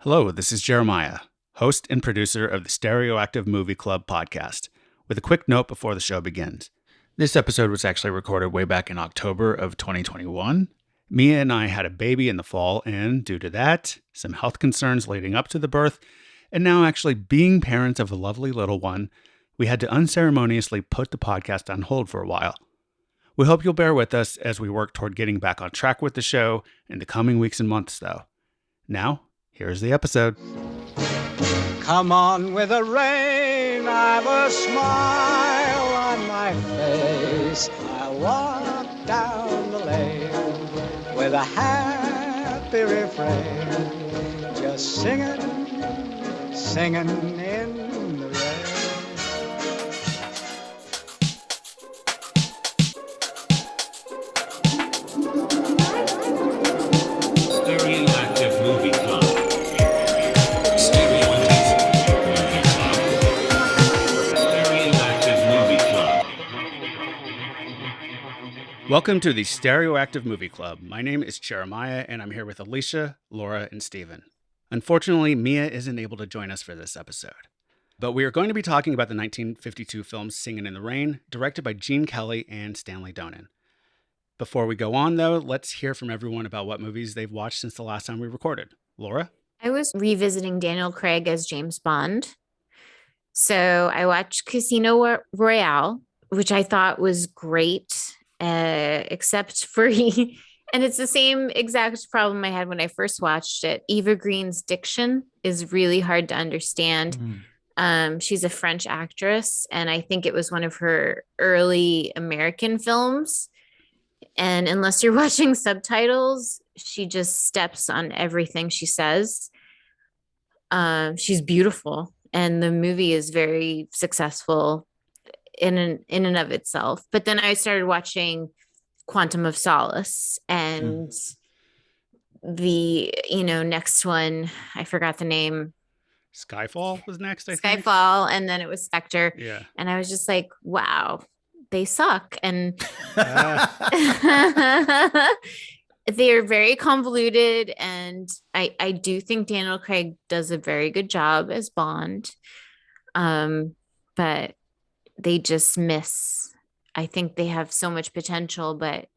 Hello, this is Jeremiah, host and producer of the Stereoactive Movie Club podcast, with a quick note before the show begins. This episode was actually recorded way back in October of 2021. Mia and I had a baby in the fall, and due to that, some health concerns leading up to the birth, and now actually being parents of a lovely little one, we had to unceremoniously put the podcast on hold for a while. We hope you'll bear with us as we work toward getting back on track with the show in the coming weeks and months, though. Now, here's the episode. Come on with the rain, I've a smile on my face. I walk down the lane with a happy refrain, just singing, singing in the rain. Stereoactive Movie Club. Welcome to the Stereoactive Movie Club. My name is Jeremiah, and I'm here with Alicia, Laura, and Steven. Unfortunately, Mia isn't able to join us for this episode. But we are going to be talking about the 1952 film Singin' in the Rain, directed by Gene Kelly and Stanley Donen. Before we go on, though, let's hear from everyone about what movies they've watched since the last time we recorded. Laura? I was revisiting Daniel Craig as James Bond. So I watched Casino Royale, which I thought was great, except for and it's the same exact problem I had when I first watched it. Eva Green's diction is really hard to understand. She's a French actress, and I think it was one of her early American films. And unless you're watching subtitles, she just steps on everything she says. She's beautiful, and the movie is very successful in and of itself. But then I started watching Quantum of Solace, and the next one, I forgot the name. Skyfall was next, I think. Skyfall, and then it was Spectre. Yeah. And I was just like, wow, they suck. And they are very convoluted, and I do think Daniel Craig does a very good job as Bond. But they just miss. I think they have so much potential, but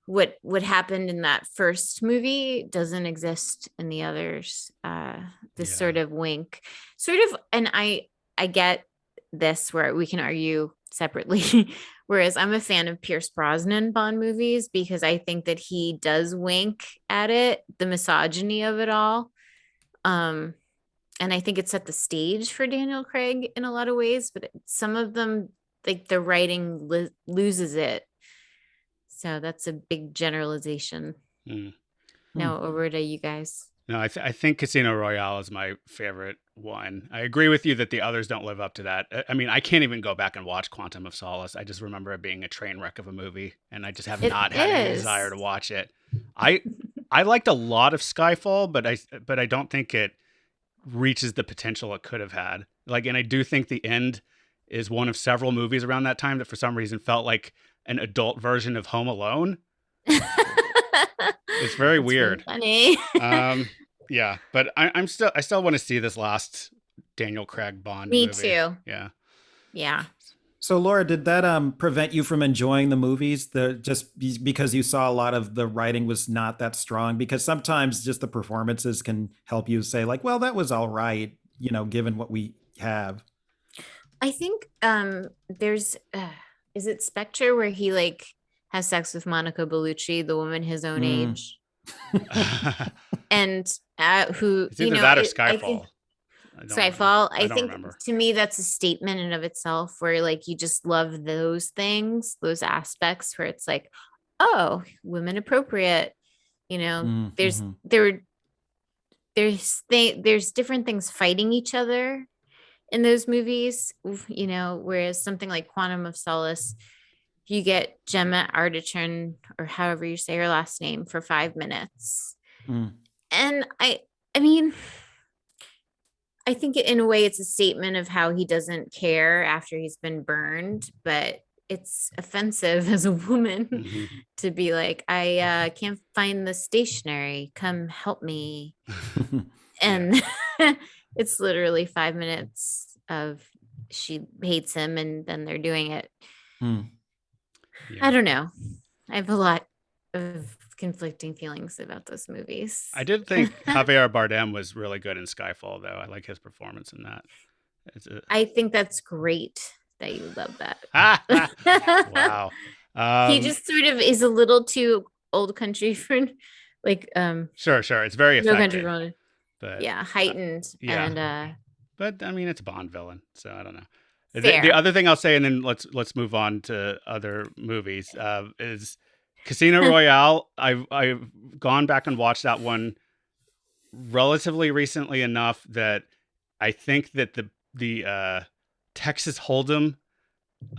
what happened in that first movie doesn't exist in the others. Sort of wink, and I get this where we can argue separately. Whereas I'm a fan of Pierce Brosnan Bond movies because I think that he does wink at it, the misogyny of it all. And I think it set the stage for Daniel Craig in a lot of ways, but some of them, like the writing loses it. So that's a big generalization. Now over to you guys. No, I think Casino Royale is my favorite one. I agree with you that the others don't live up to that. I mean, I can't even go back and watch Quantum of Solace. I just remember it being a train wreck of a movie, and I just have not had any desire to watch it. I liked a lot of Skyfall, but I don't think it reaches the potential it could have had. And I do think The End is one of several movies around that time that for some reason felt like an adult version of Home Alone. It's very weird. Really funny. Yeah, but I still want to see this last Daniel Craig Bond movie. Me too. Yeah. So Laura, did that prevent you from enjoying the movies? Just because you saw a lot of the writing was not that strong? Because sometimes just the performances can help you say like, well, that was all right, given what we have. I think there's is it Spectre where he has sex with Monica Bellucci, the woman his own age, and who it's either that or Skyfall. Skyfall. I think remember. To me that's a statement in of itself where you just love those things, those aspects where it's like, oh, women appropriate. There's different things fighting each other in those movies, whereas something like Quantum of Solace, you get Gemma Arterton, or however you say her last name, for 5 minutes. And I mean, I think in a way it's a statement of how he doesn't care after he's been burned, but it's offensive as a woman Mhm. to be like, I can't find the stationery. Come help me. And it's literally 5 minutes of she hates him and then they're doing it. Hmm. I don't know. I have a lot of conflicting feelings about those movies. I did think Javier Bardem was really good in Skyfall, though. I like his performance in that. I think that's great that you love that. Wow. He just sort of is a little too old country for like Sure. It's very No Country effective. for Old Men. But Yeah, heightened and but I mean, it's a Bond villain, so I don't know. fair. The other thing I'll say, and then let's move on to other movies, is Casino Royale. I've gone back and watched that one relatively recently enough that I think that the Texas Hold'em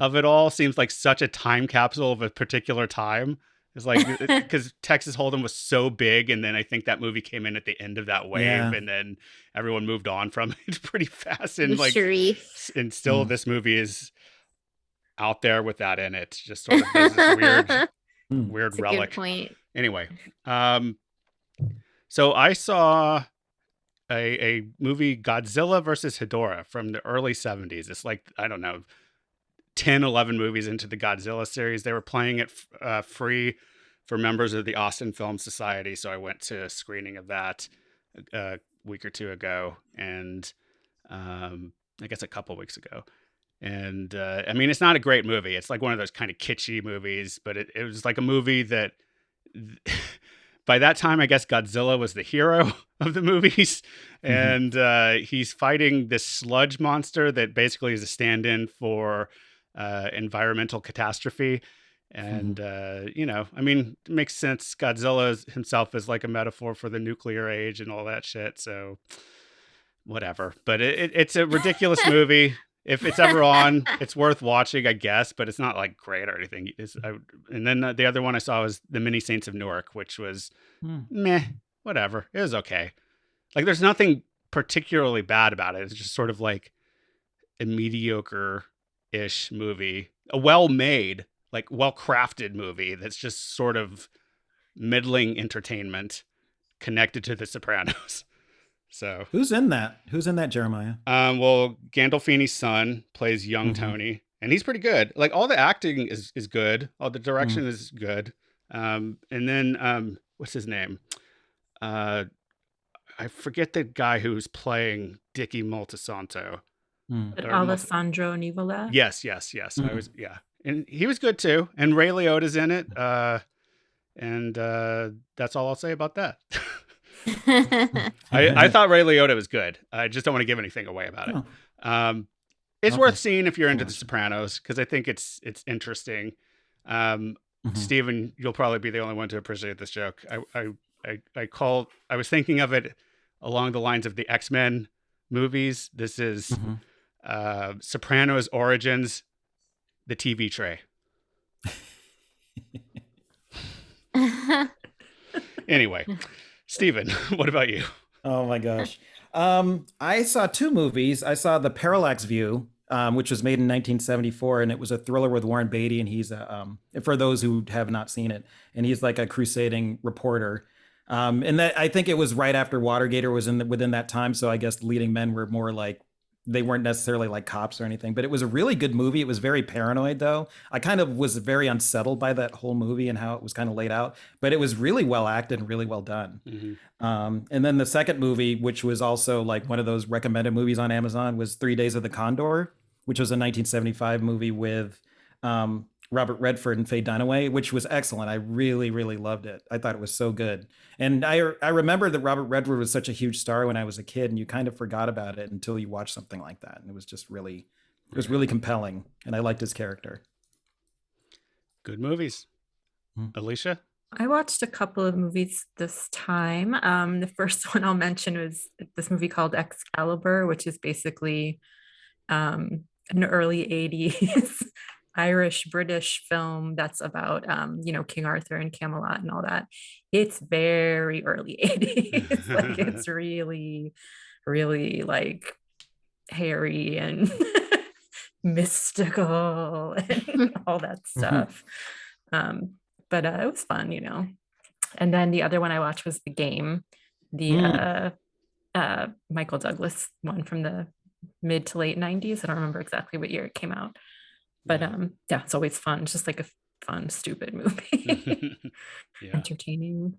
of it all seems like such a time capsule of a particular time. It's like because Texas Hold'em was so big, and then I think that movie came in at the end of that wave, and then everyone moved on from it pretty fast. And like, Sharif. and still, this movie is out there with that in it. Just sort of does this weird That's a relic. good point. Anyway, so I saw a movie, Godzilla versus Hedorah, from the early 70s. It's like, I don't know, 10, 11 movies into the Godzilla series. They were playing it free for members of the Austin Film Society. So I went to a screening of that a week or two ago, and I guess a couple weeks ago. And I mean, it's not a great movie. It's like one of those kind of kitschy movies, but it was like a movie that by that time, I guess Godzilla was the hero of the movies. And he's fighting this sludge monster that basically is a stand-in for environmental catastrophe. And, you know, I mean, it makes sense. Godzilla himself is like a metaphor for the nuclear age and all that shit. So whatever. But it's a ridiculous movie. If it's ever on, it's worth watching, I guess, but it's not like great or anything. And then the other one I saw was The Many Saints of Newark, which was meh, whatever. It was okay. Like, there's nothing particularly bad about it. It's just sort of like a mediocre-ish movie, a well-made, like well-crafted movie that's just sort of middling entertainment connected to The Sopranos. So who's in that? Who's in that, Jeremiah? Well, Gandolfini's son plays young Tony, and he's pretty good. Like, all the acting is good. All the direction is good. And then what's his name? I forget the guy who's playing Dicky Moltisanto. Alessandro Nivola. Yes. And he was good too. And Ray Liotta's in it. And that's all I'll say about that. I thought Ray Liotta was good. I just don't want to give anything away about it. It's worth seeing if you're into The Sopranos, because I think it's interesting. Stephen, you'll probably be the only one to appreciate this joke. I was thinking of it along the lines of the X-Men movies. This is Sopranos Origins, the TV tray. Anyway, Stephen, what about you? Oh my gosh. I saw two movies. I saw The Parallax View, which was made in 1974, and it was a thriller with Warren Beatty, and he's for those who have not seen it, and he's like a crusading reporter. And that, I think it was right after Watergate, or was within that time, so I guess the leading men were more like, they weren't necessarily like cops or anything, but it was a really good movie. It was very paranoid, though. I kind of was very unsettled by that whole movie and how it was kind of laid out, but it was really well acted and really well done. And then the second movie, which was also like one of those recommended movies on Amazon, was 3 Days of the Condor, which was a 1975 movie with Robert Redford and Faye Dunaway, which was excellent. I really, really loved it. I thought it was so good. And I remember that Robert Redford was such a huge star when I was a kid, and you kind of forgot about it until you watched something like that. And it was just really, it was really compelling. And I liked his character. Good movies. Alicia? I watched a couple of movies this time. The first one I'll mention was this movie called Excalibur, which is basically an early 80s Irish British film that's about King Arthur and Camelot and all that. It's very early 80s. Like, it's really, really like hairy and mystical and all that stuff. But it was fun, And then the other one I watched was The Game, the Michael Douglas one from the mid to late 90s. I don't remember exactly what year it came out. But yeah, it's always fun. It's just like a fun, stupid movie. Entertaining.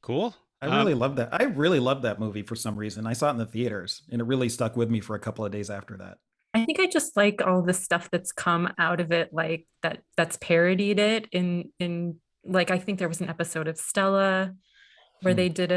Cool. I really love that. I really loved that movie for some reason. I saw it in the theaters and it really stuck with me for a couple of days after that. I think I just like all the stuff that's come out of it, like that's parodied it in like, I think there was an episode of Stella where they did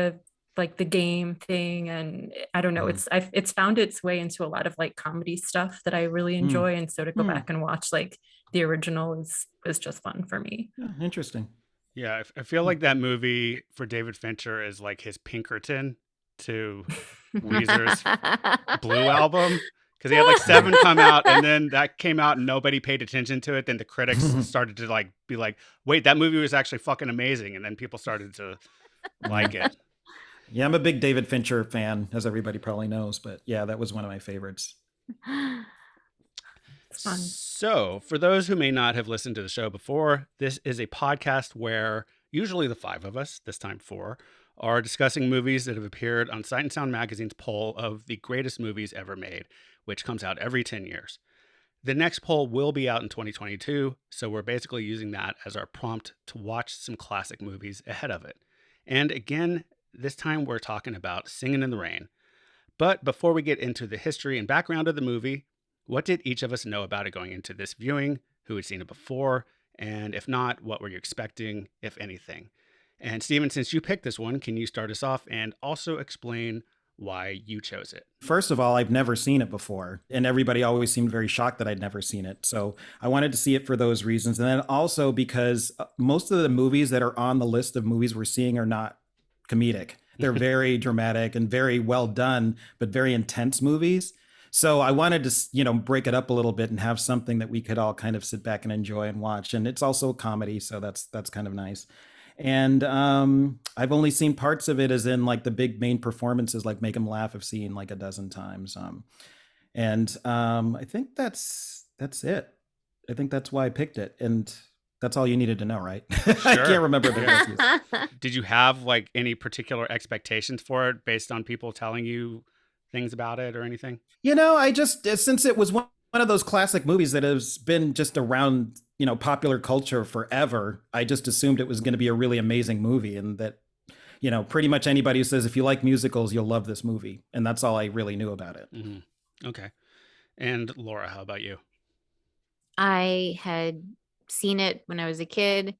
the game thing, and I don't know, it's found its way into a lot of like comedy stuff that I really enjoy, and so to go back and watch like the original is just fun for me. Interesting. Yeah, I feel like that movie for David Fincher is like his Pinkerton to Weezer's Blue album. Because he had like 7 come out, and then that came out and nobody paid attention to it. Then the critics started to like be like, wait, that movie was actually fucking amazing. And then people started to like it. Yeah, I'm a big David Fincher fan, as everybody probably knows. But yeah, that was one of my favorites. It's fun. So for those who may not have listened to the show before, this is a podcast where usually the 5 of us, this time 4, are discussing movies that have appeared on Sight and Sound Magazine's poll of the greatest movies ever made, which comes out every 10 years. The next poll will be out in 2022, so we're basically using that as our prompt to watch some classic movies ahead of it. And again, this time we're talking about Singin' in the Rain. But before we get into the history and background of the movie, what did each of us know about it going into this viewing? Who had seen it before? And if not, what were you expecting, if anything? And Steven, since you picked this one, can you start us off and also explain why you chose it? First of all, I've never seen it before, and everybody always seemed very shocked that I'd never seen it. So I wanted to see it for those reasons. And then also because most of the movies that are on the list of movies we're seeing are not comedic. They're very dramatic and very well done, but very intense movies. So I wanted to, break it up a little bit and have something that we could all kind of sit back and enjoy and watch. And it's also a comedy, so that's kind of nice. And I've only seen parts of it, as in like the big main performances, like Make 'Em Laugh, I've seen like a dozen times. I think that's it. I think that's why I picked it. And that's all you needed to know, right? Sure. I can't remember the rest. Did you have like any particular expectations for it based on people telling you things about it or anything? I just, since it was one of those classic movies that has been just around, popular culture forever, I just assumed it was going to be a really amazing movie, and that, pretty much anybody who says, if you like musicals, you'll love this movie. And that's all I really knew about it. Mm-hmm. Okay. And Laura, how about you? I had seen it when I was a kid,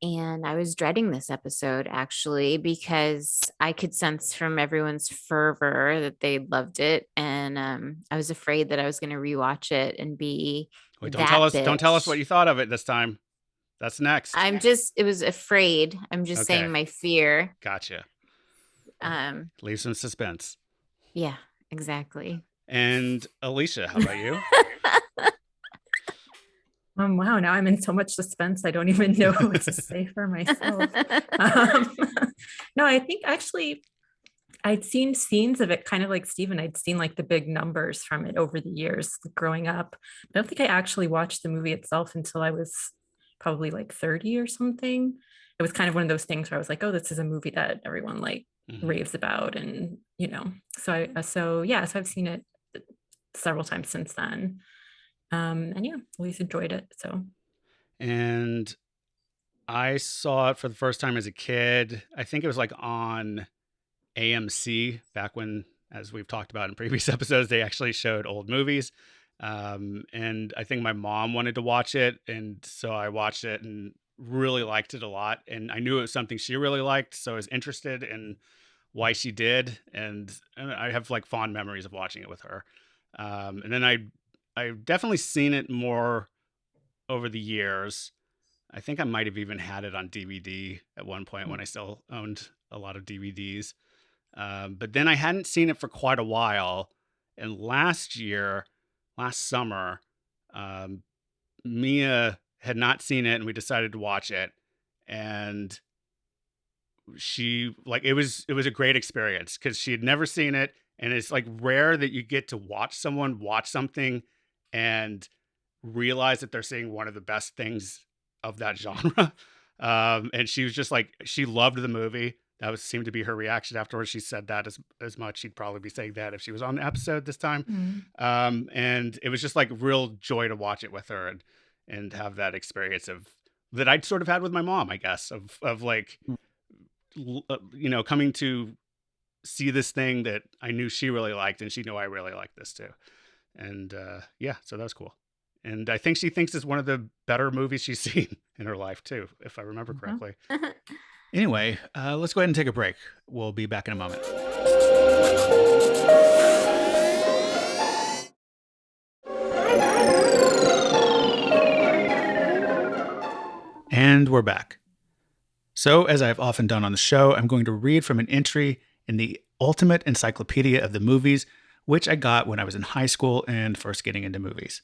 and I was dreading this episode actually, because I could sense from everyone's fervor that they loved it, and I was afraid that I was going to rewatch it and be Wait, don't tell us what you thought of it this time. That's next. It was afraid. I'm just saying my fear. Gotcha. Leave some suspense. Yeah, exactly. And Alicia, how about you? Wow, now I'm in so much suspense. I don't even know what to say for myself. No, I think actually I'd seen scenes of it, kind of like Steven. I'd seen like the big numbers from it over the years growing up. I don't think I actually watched the movie itself until I was probably like 30 or something. It was kind of one of those things where I was like, oh, this is a movie that everyone like raves about. And, so I've seen it several times since then. And yeah, always enjoyed it. So, and I saw it for the first time as a kid. I think it was like on AMC back when, as we've talked about in previous episodes, they actually showed old movies. And I think my mom wanted to watch it, and so I watched it and really liked it a lot. And I knew it was something she really liked, so I was interested in why she did. And I have like fond memories of watching it with her. And then I've definitely seen it more over the years. I think I might have even had it on DVD at one point when I still owned a lot of DVDs. But then I hadn't seen it for quite a while. And last summer, Mia had not seen it, and we decided to watch it. And she it was a great experience because she had never seen it. And it's like rare that you get to watch someone watch something and realize that they're seeing one of the best things of that genre. And she was just like, she loved the movie. That seemed to be her reaction afterwards. She said that as much. She'd probably be saying that if she was on the episode this time. And it was just like real joy to watch it with her and have that experience that I'd sort of had with my mom, I guess, of like, coming to see this thing that I knew she really liked, and she knew I really liked this too. And so that was cool. And I think she thinks it's one of the better movies she's seen in her life too, if I remember correctly. Anyway, let's go ahead and take a break. We'll be back in a moment. And we're back. So, as I've often done on the show, I'm going to read from an entry in the Ultimate Encyclopedia of the Movies, which I got when I was in high school and first getting into movies.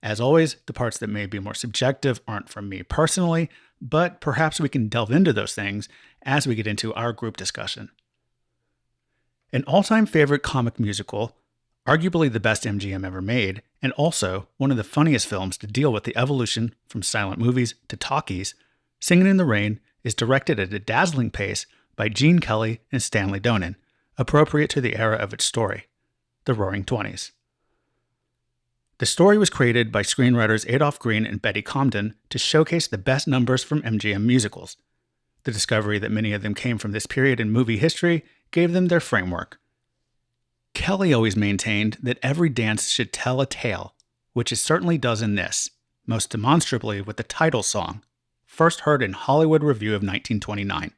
As always, the parts that may be more subjective aren't from me personally, but perhaps we can delve into those things as we get into our group discussion. An all-time favorite comic musical, arguably the best MGM ever made, and also one of the funniest films to deal with the evolution from silent movies to talkies, Singin' in the Rain is directed at a dazzling pace by Gene Kelly and Stanley Donen, appropriate to the era of its story, the Roaring Twenties. The story was created by screenwriters Adolph and Betty Comden to showcase the best numbers from MGM musicals. The discovery that many of them came from this period in movie history gave them their framework. Kelly always maintained that every dance should tell a tale, which it certainly does in this, most demonstrably with the title song, first heard in Hollywood Review of 1929.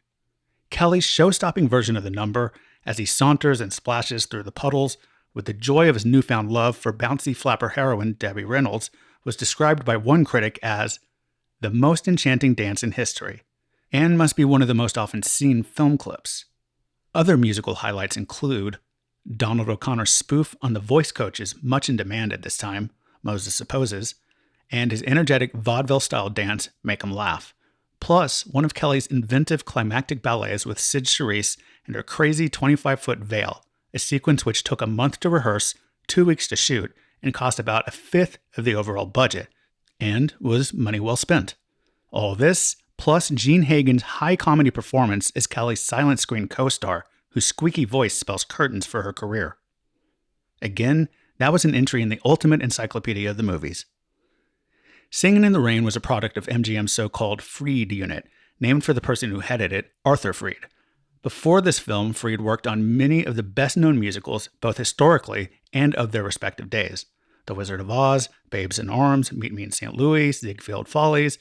Kelly's show-stopping version of the number, as he saunters and splashes through the puddles with the joy of his newfound love for bouncy flapper heroine Debbie Reynolds, was described by one critic as the most enchanting dance in history, and must be one of the most often seen film clips. Other musical highlights include Donald O'Connor's spoof on the voice coaches, much in demand at this time, Moses Supposes, and his energetic vaudeville-style dance, Make 'Em Laugh, plus one of Kelly's inventive climactic ballets with Sid Charisse and her crazy 25-foot veil, a sequence which took a month to rehearse, 2 weeks to shoot, and cost about a fifth of the overall budget, and was money well spent. All this, plus Gene Hagen's high comedy performance as Kelly's silent screen co-star, whose squeaky voice spells curtains for her career. Again, that was an entry in the Ultimate Encyclopedia of the Movies. Singin' in the Rain was a product of MGM's so-called Freed unit, named for the person who headed it, Arthur Freed. Before this film, Freed worked on many of the best-known musicals, both historically and of their respective days. The Wizard of Oz, Babes in Arms, Meet Me in St. Louis, Ziegfeld Follies,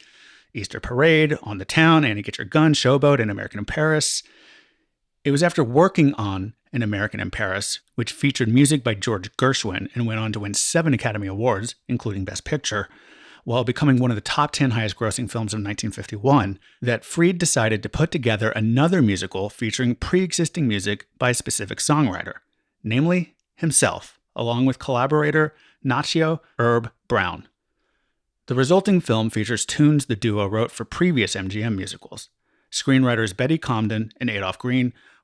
Easter Parade, On the Town, Annie Get Your Gun, Showboat, and American in Paris. It was after working on An American in Paris, which featured music by George Gershwin and went on to win 7 Academy Awards, including Best Picture, while becoming one of the top 10 highest-grossing films of 1951, that Freed decided to put together another musical featuring pre-existing music by a specific songwriter, namely himself, along with collaborator Nacho Herb Brown. The resulting film features tunes the duo wrote for previous MGM musicals. Screenwriters Betty Comden and Adolph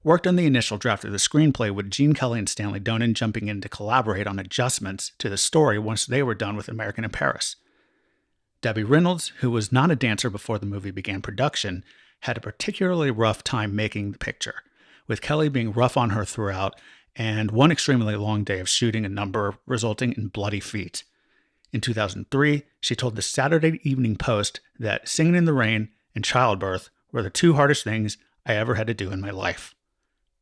worked on the initial draft of the screenplay, with Gene Kelly and Stanley Donen jumping in to collaborate on adjustments to the story once they were done with American in Paris. Debbie Reynolds, who was not a dancer before the movie began production, had a particularly rough time making the picture, with Kelly being rough on her throughout and one extremely long day of shooting a number resulting in bloody feet. In 2003, she told the Saturday Evening Post that Singin' in the Rain and childbirth were the 2 hardest things I ever had to do in my life.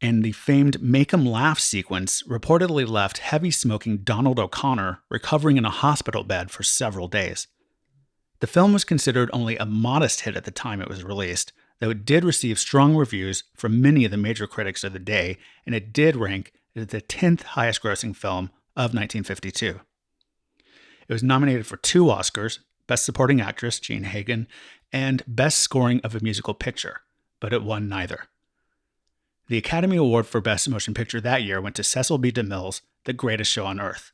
And the famed Make 'Em Laugh sequence reportedly left heavy-smoking Donald O'Connor recovering in a hospital bed for several days. The film was considered only a modest hit at the time it was released, though it did receive strong reviews from many of the major critics of the day, and it did rank as the 10th highest-grossing film of 1952. It was nominated for 2 Oscars, Best Supporting Actress, Gene Hagen, and Best Scoring of a Musical Picture, but it won neither. The Academy Award for Best Motion Picture that year went to Cecil B. DeMille's The Greatest Show on Earth,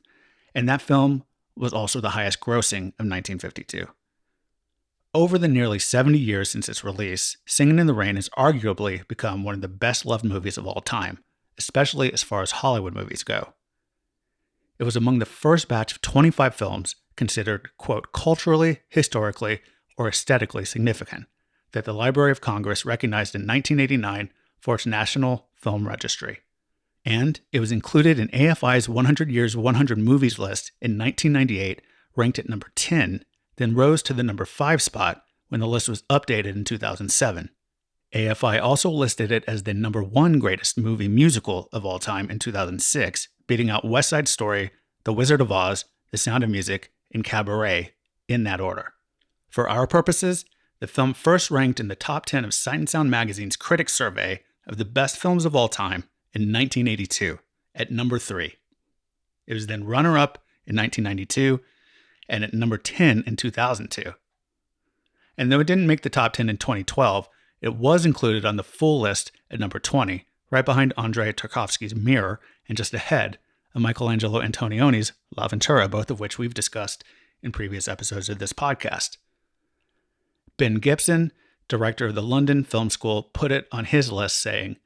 and that film was also the highest grossing of 1952. Over the nearly 70 years since its release, Singin' in the Rain has arguably become one of the best-loved movies of all time, especially as far as Hollywood movies go. It was among the first batch of 25 films considered, quote, culturally, historically, or aesthetically significant that the Library of Congress recognized in 1989 for its National Film Registry. And it was included in AFI's 100 Years 100 Movies list in 1998, ranked at number 10, then rose to the number 5 spot when the list was updated in 2007. AFI also listed it as the number 1 greatest movie musical of all time in 2006, beating out West Side Story, The Wizard of Oz, The Sound of Music, and Cabaret in that order. For our purposes, the film first ranked in the top 10 of Sight and Sound magazine's Critics Survey of the best films of all time in 1982 at number 3. It was then runner-up in 1992 and at number 10 in 2002. And though it didn't make the top 10 in 2012, it was included on the full list at number 20, right behind Andrei Tarkovsky's Mirror and just ahead of Michelangelo Antonioni's La Ventura, both of which we've discussed in previous episodes of this podcast. Ben Gibson, director of the London Film School, put it on his list saying,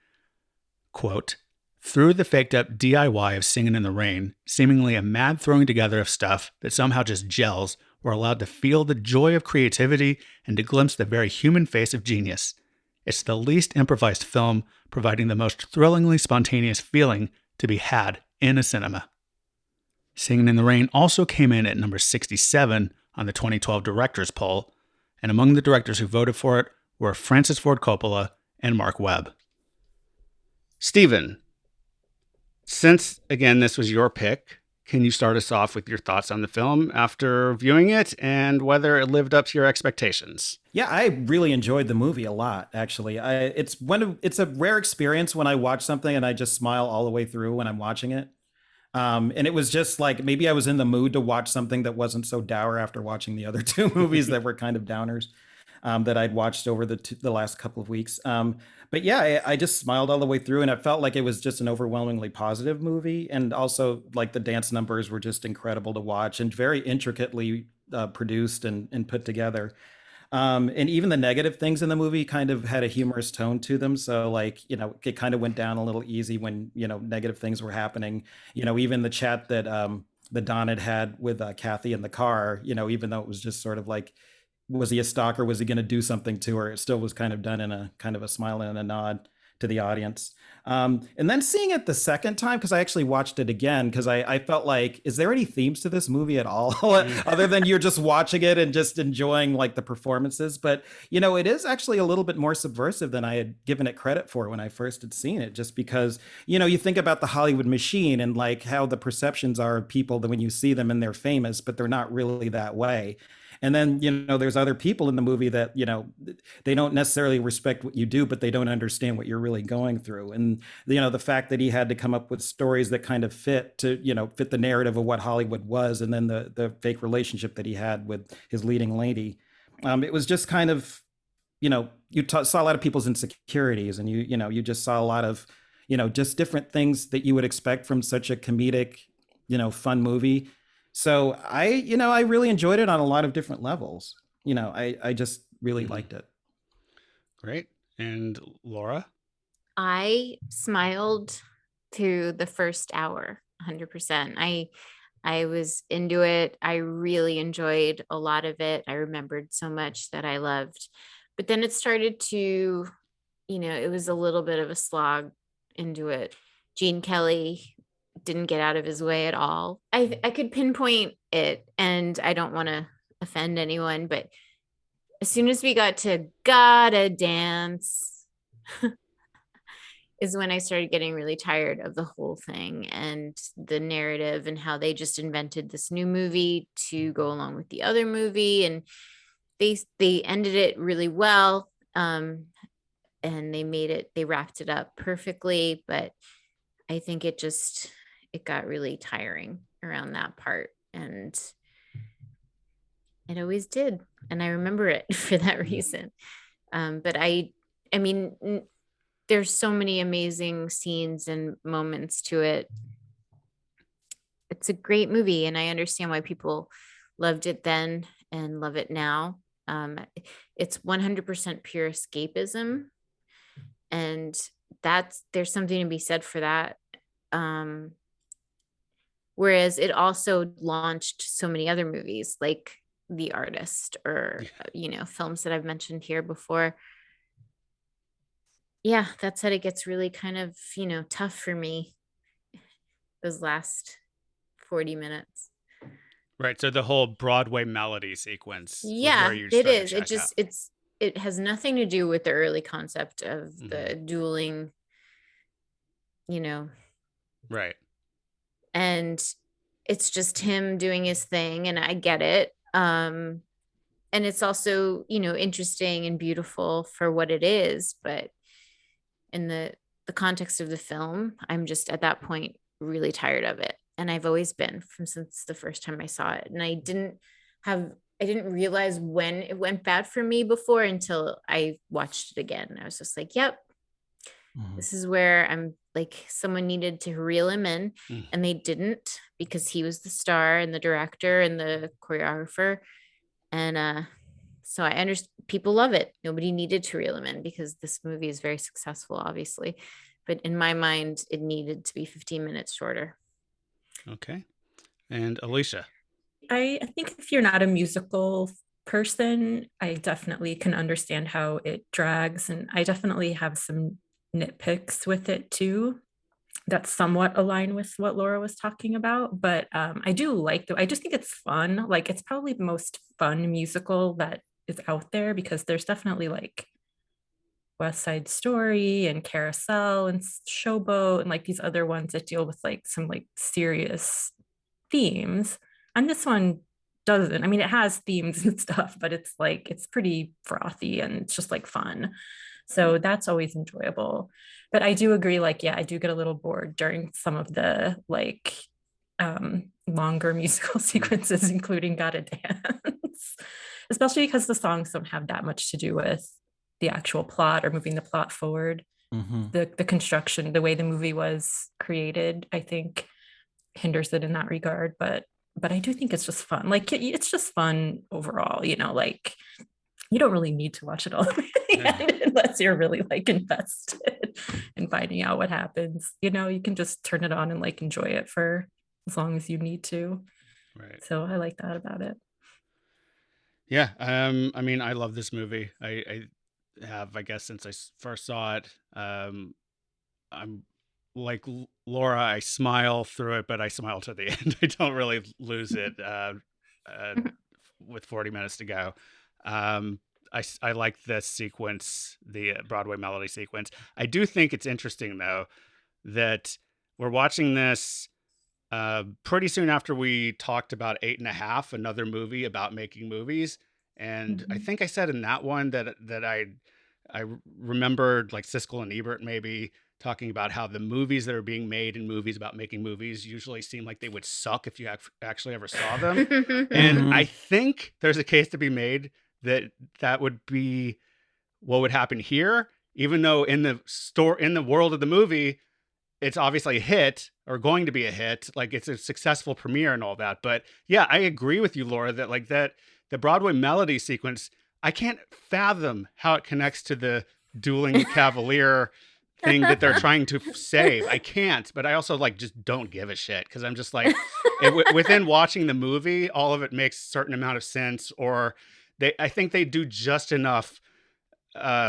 quote, through the faked up DIY of Singin' in the Rain, seemingly a mad throwing together of stuff that somehow just gels, we're allowed to feel the joy of creativity and to glimpse the very human face of genius. It's the least improvised film, providing the most thrillingly spontaneous feeling to be had in a cinema. Singin' in the Rain also came in at number 67 on the 2012 Directors Poll, and among the directors who voted for it were Francis Ford Coppola and Mark Webb. Stephen, since, again, this was your pick, can you start us off with your thoughts on the film after viewing it and whether it lived up to your expectations? Yeah, I really enjoyed the movie a lot, actually. It's a rare experience when I watch something and I just smile all the way through when I'm watching it. And it was just like, maybe I was in the mood to watch something that wasn't so dour after watching the other two movies that were kind of downers that I'd watched over the last couple of weeks. But yeah, I just smiled all the way through, and it felt like it was just an overwhelmingly positive movie. And also, like, the dance numbers were just incredible to watch and very intricately produced and put together. And even the negative things in the movie kind of had a humorous tone to them. So, like, it kind of went down a little easy when, negative things were happening. Even the chat that the Don had with Kathy in the car, even though it was just sort of like, was he a stalker? Was he going to do something to her? It still was kind of done in a kind of a smile and a nod to the audience. And then seeing it the second time, because I actually watched it again, because I felt like, is there any themes to this movie at all? Other than you're just watching it and just enjoying like the performances. But, it is actually a little bit more subversive than I had given it credit for when I first had seen it, just because, you think about the Hollywood machine and like how the perceptions are of people that when you see them and they're famous, but they're not really that way. And then, there's other people in the movie that, they don't necessarily respect what you do, but they don't understand what you're really going through. And, the fact that he had to come up with stories that kind of fit the narrative of what Hollywood was. And then the fake relationship that he had with his leading lady. It was just kind of, you saw a lot of people's insecurities, and you just saw a lot of, just different things that you would expect from such a comedic, fun movie. So I really enjoyed it on a lot of different levels. I just really liked it. Great. And Laura? I smiled through the first hour, 100%. I was into it. I really enjoyed a lot of it. I remembered so much that I loved. But then it started to, it was a little bit of a slog into it. Gene Kelly didn't get out of his way at all. I could pinpoint it, and I don't want to offend anyone, but as soon as we got to gotta dance is when I started getting really tired of the whole thing and the narrative and how they just invented this new movie to go along with the other movie, and they ended it really well, and they wrapped it up perfectly, but I think it got really tiring around that part, and it always did, and I remember it for that reason. But I mean, there's so many amazing scenes and moments to it. It's a great movie, and I understand why people loved it then and love it now. It's 100% pure escapism, and there's something to be said for that. Whereas it also launched so many other movies like The Artist or, films that I've mentioned here before. Yeah, that said, it gets really kind of, tough for me those last 40 minutes. Right. So the whole Broadway melody sequence was Yeah, where you it started is. to check out. It has nothing to do with the early concept of Mm-hmm. the dueling, Right. and it's just him doing his thing, and I get it. And it's also, interesting and beautiful for what it is, but in the context of the film, I'm just at that point really tired of it. And I've always been from since the first time I saw it. And I didn't realize when it went bad for me before until I watched it again. I was just like, yep, this is where I'm like, someone needed to reel him in, and they didn't, because he was the star and the director and the choreographer. And so I understand people love it. Nobody needed to reel him in because this movie is very successful, obviously. But in my mind, it needed to be 15 minutes shorter. Okay. And Alicia? I think if you're not a musical person, I definitely can understand how it drags. And I definitely have some nitpicks with it too that somewhat align with what Laura was talking about. But I do I just think it's fun. Like, it's probably the most fun musical that is out there, because there's definitely like West Side Story and Carousel and Showboat and like these other ones that deal with like some like serious themes. And this one doesn't. I mean, it has themes and stuff, but it's like, it's pretty frothy and it's just like fun. So that's always enjoyable. But I do agree, like, yeah, I do get a little bored during some of the like longer musical sequences, including Gotta Dance, especially because the songs don't have that much to do with the actual plot or moving the plot forward. The construction, the way the movie was created, I think hinders it in that regard. But I do think it's just fun. Like, it's just fun overall, like you don't really need to watch it all unless you're really like invested in finding out what happens. You can just turn it on and like enjoy it for as long as you need to. Right. So I like that about it. Yeah. I mean, I love this movie. I have, I guess, since I first saw it. I'm like Laura, I smile through it, but I smile to the end. I don't really lose it with 40 minutes to go. I like this sequence, the Broadway melody sequence. I do think it's interesting, though, that we're watching this pretty soon after we talked about 8.5, another movie about making movies. And I think I said in that one that I remembered like Siskel and Ebert maybe talking about how the movies that are being made in movies about making movies usually seem like they would suck if you actually ever saw them. And I think there's a case to be made that would be what would happen here, even though in the world of the movie, it's obviously a hit or going to be a hit. Like, it's a successful premiere and all that. But yeah, I agree with you, Laura, that like that the Broadway melody sequence, I can't fathom how it connects to the dueling cavalier thing that they're trying to save. I can't, but I also like just don't give a shit, because I'm just like within watching the movie, all of it makes a certain amount of sense, or I think they do just enough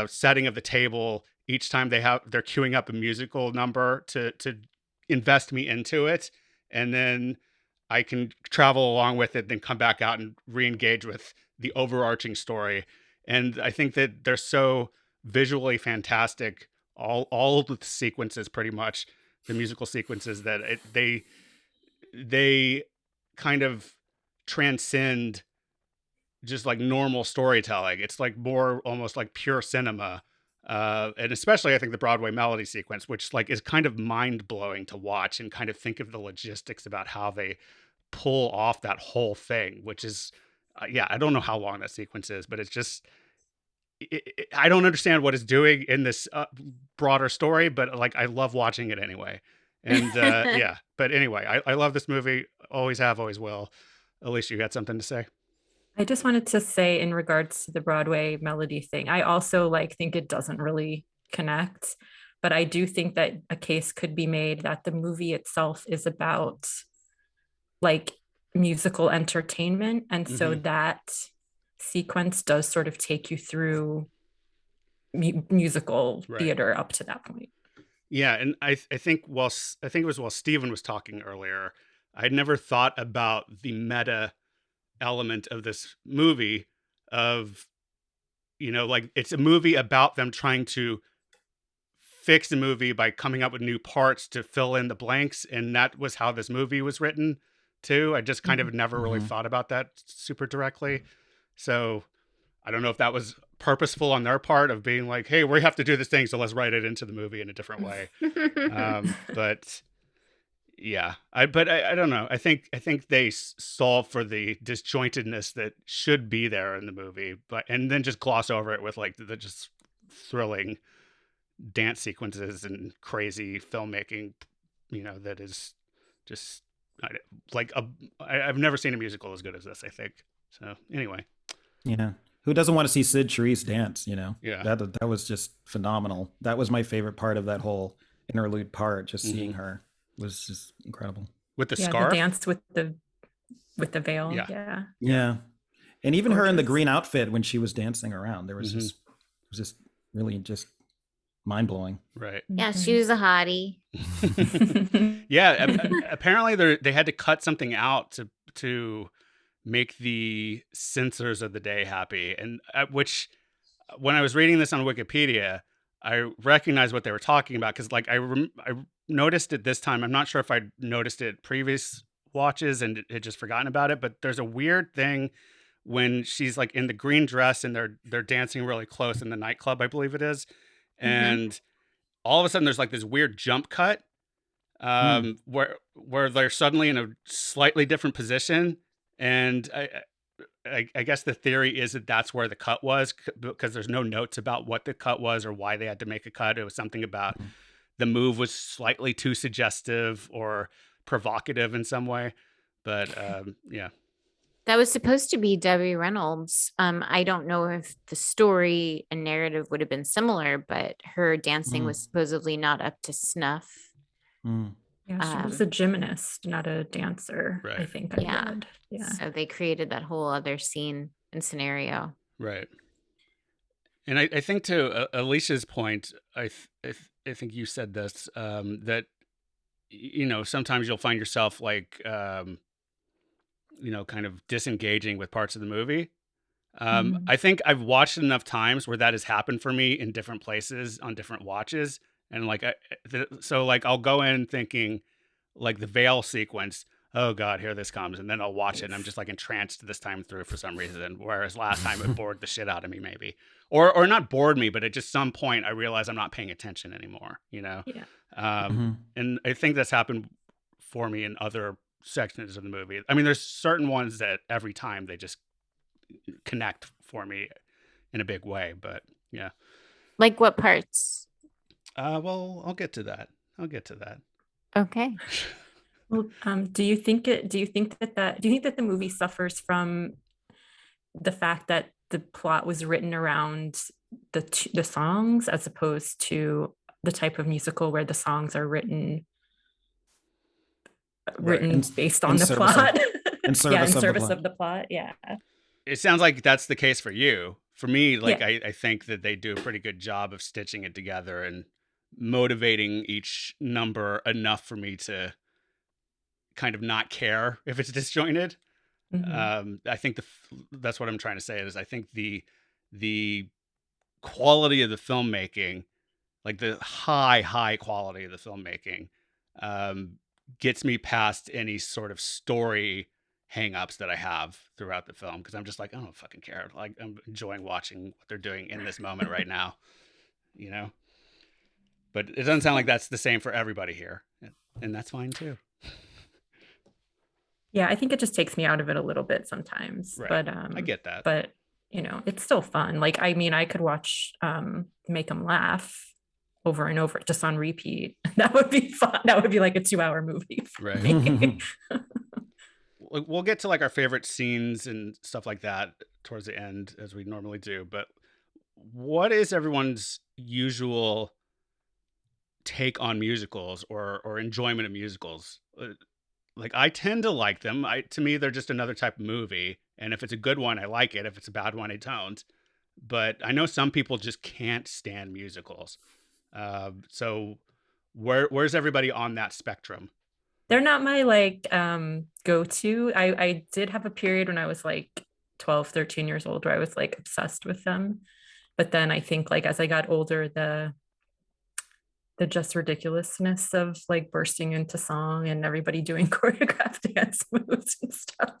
setting of the table each time they're queuing up a musical number to invest me into it, and then I can travel along with it, then come back out and re-engage with the overarching story. And I think that they're so visually fantastic, all of the sequences, pretty much the musical sequences, that they kind of transcend just like normal storytelling. It's like more almost like pure cinema. And especially I think the Broadway melody sequence, which like is kind of mind blowing to watch and kind of think of the logistics about how they pull off that whole thing, which is, I don't know how long that sequence is, but it's just, I don't understand what it's doing in this broader story, but like, I love watching it anyway. And yeah, but anyway, I love this movie. Always have, always will. Alicia, you got something to say? I just wanted to say, in regards to the Broadway melody thing, I also like think it doesn't really connect, but I do think that a case could be made that the movie itself is about like musical entertainment. And so Mm-hmm. that sequence does sort of take you through musical Right. theater up to that point. Yeah, and I think I think it was while Steven was talking earlier, I'd never thought about the meta element of this movie of, like it's a movie about them trying to fix the movie by coming up with new parts to fill in the blanks, and that was how this movie was written too. I just kind Mhm. of never really Mm-hmm. thought about that super directly. So I don't know if that was purposeful on their part of being like, hey, we have to do this thing, so let's write it into the movie in a different way. But yeah, I don't know. I think they solve for the disjointedness that should be there in the movie, but and then just gloss over it with like the just thrilling dance sequences and crazy filmmaking. That is just I, like I've never seen a musical as good as this. I think so. Anyway, Yeah. Who doesn't want to see Sid Charisse dance? yeah. That was just phenomenal. That was my favorite part of that whole interlude part. Just Hmm. seeing her was just incredible. With the Yeah, the scarf. dance with the veil. Yeah. Yeah. Yeah. And even her in the Gorgeous. green outfit when she was dancing around, Hmm. it was just really just mind blowing. Right. Yeah, she was a hottie. Yeah. Apparently, they had to cut something out to make the censors of the day happy, and which when I was reading this on Wikipedia, I recognized what they were talking about because like I noticed it this time. I'm not sure if I noticed it previous watches and had just forgotten about it, but there's a weird thing when she's like in the green dress and they're dancing really close in the nightclub, I believe it is, Mhm. and all of a sudden there's like this weird jump cut Hmm. where they're suddenly in a slightly different position, and I guess the theory is that that's where the cut was because there's no notes about what the cut was or why they had to make a cut. It was something about the move was slightly too suggestive or provocative in some way. But yeah. That was supposed to be Debbie Reynolds. I don't know if the story and narrative would have been similar, but her dancing Mm. was supposedly not up to snuff. Mm. Yeah, she was Um, a gymnast, not a dancer, I Right. think I yeah. read. Yeah. So they created that whole other scene and scenario. Right. And I think to Alicia's point, I think you said this that sometimes you'll find yourself like kind of disengaging with parts of the movie. Mhm. I think I've watched it enough times where that has happened for me in different places on different watches, and like so like I'll go in thinking like the veil sequence. Oh God, here this comes, and then I'll watch it, and I'm just like entranced this time through for some reason. Whereas last time it bored the shit out of me, maybe, or not bored me, but at just some point I realize I'm not paying attention anymore. Yeah. Mhm. And I think that's happened for me in other sections of the movie. I mean, there's certain ones that every time they just connect for me in a big way, but yeah. Like what parts? Well, I'll get to that. Okay. Well, do you think that the movie suffers from the fact that the plot was written around the songs as opposed to the type of musical where the songs are written Right. based In on the service of plot? in Yeah, in service of the service plot. of the plot. Yeah. It sounds like that's the case for you. For me, like Yeah. I think that they do a pretty good job of stitching it together and motivating each number enough for me to kind of not care if it's disjointed. Mhm. I think that's what I'm trying to say is I think the quality of the filmmaking, like the high quality of the filmmaking, um, gets me past any sort of story hangups that I have throughout the film because I'm just like I don't fucking care. Like I'm enjoying watching what they're doing in this moment right now, you know. But it doesn't sound like that's the same for everybody here, and that's fine too. Yeah, I think it just takes me out of it a little bit sometimes. Right, I get that. But it's still fun. Like, I mean, I could watch Make Them Laugh over and over just on repeat. That would be fun. That would be like a 2-hour movie for Right. me. We'll get to like our favorite scenes and stuff like that towards the end as we normally do, but what is everyone's usual take on musicals or enjoyment of musicals? Like, I tend to like them. To me, they're just another type of movie. And if it's a good one, I like it. If it's a bad one, I don't. But I know some people just can't stand musicals. So where's everybody on that spectrum? They're not my like go-to. I did have a period when I was like 12, 13 years old where I was like obsessed with them. But then I think like as I got older, the just ridiculousness of like bursting into song and everybody doing choreographed dance moves and stuff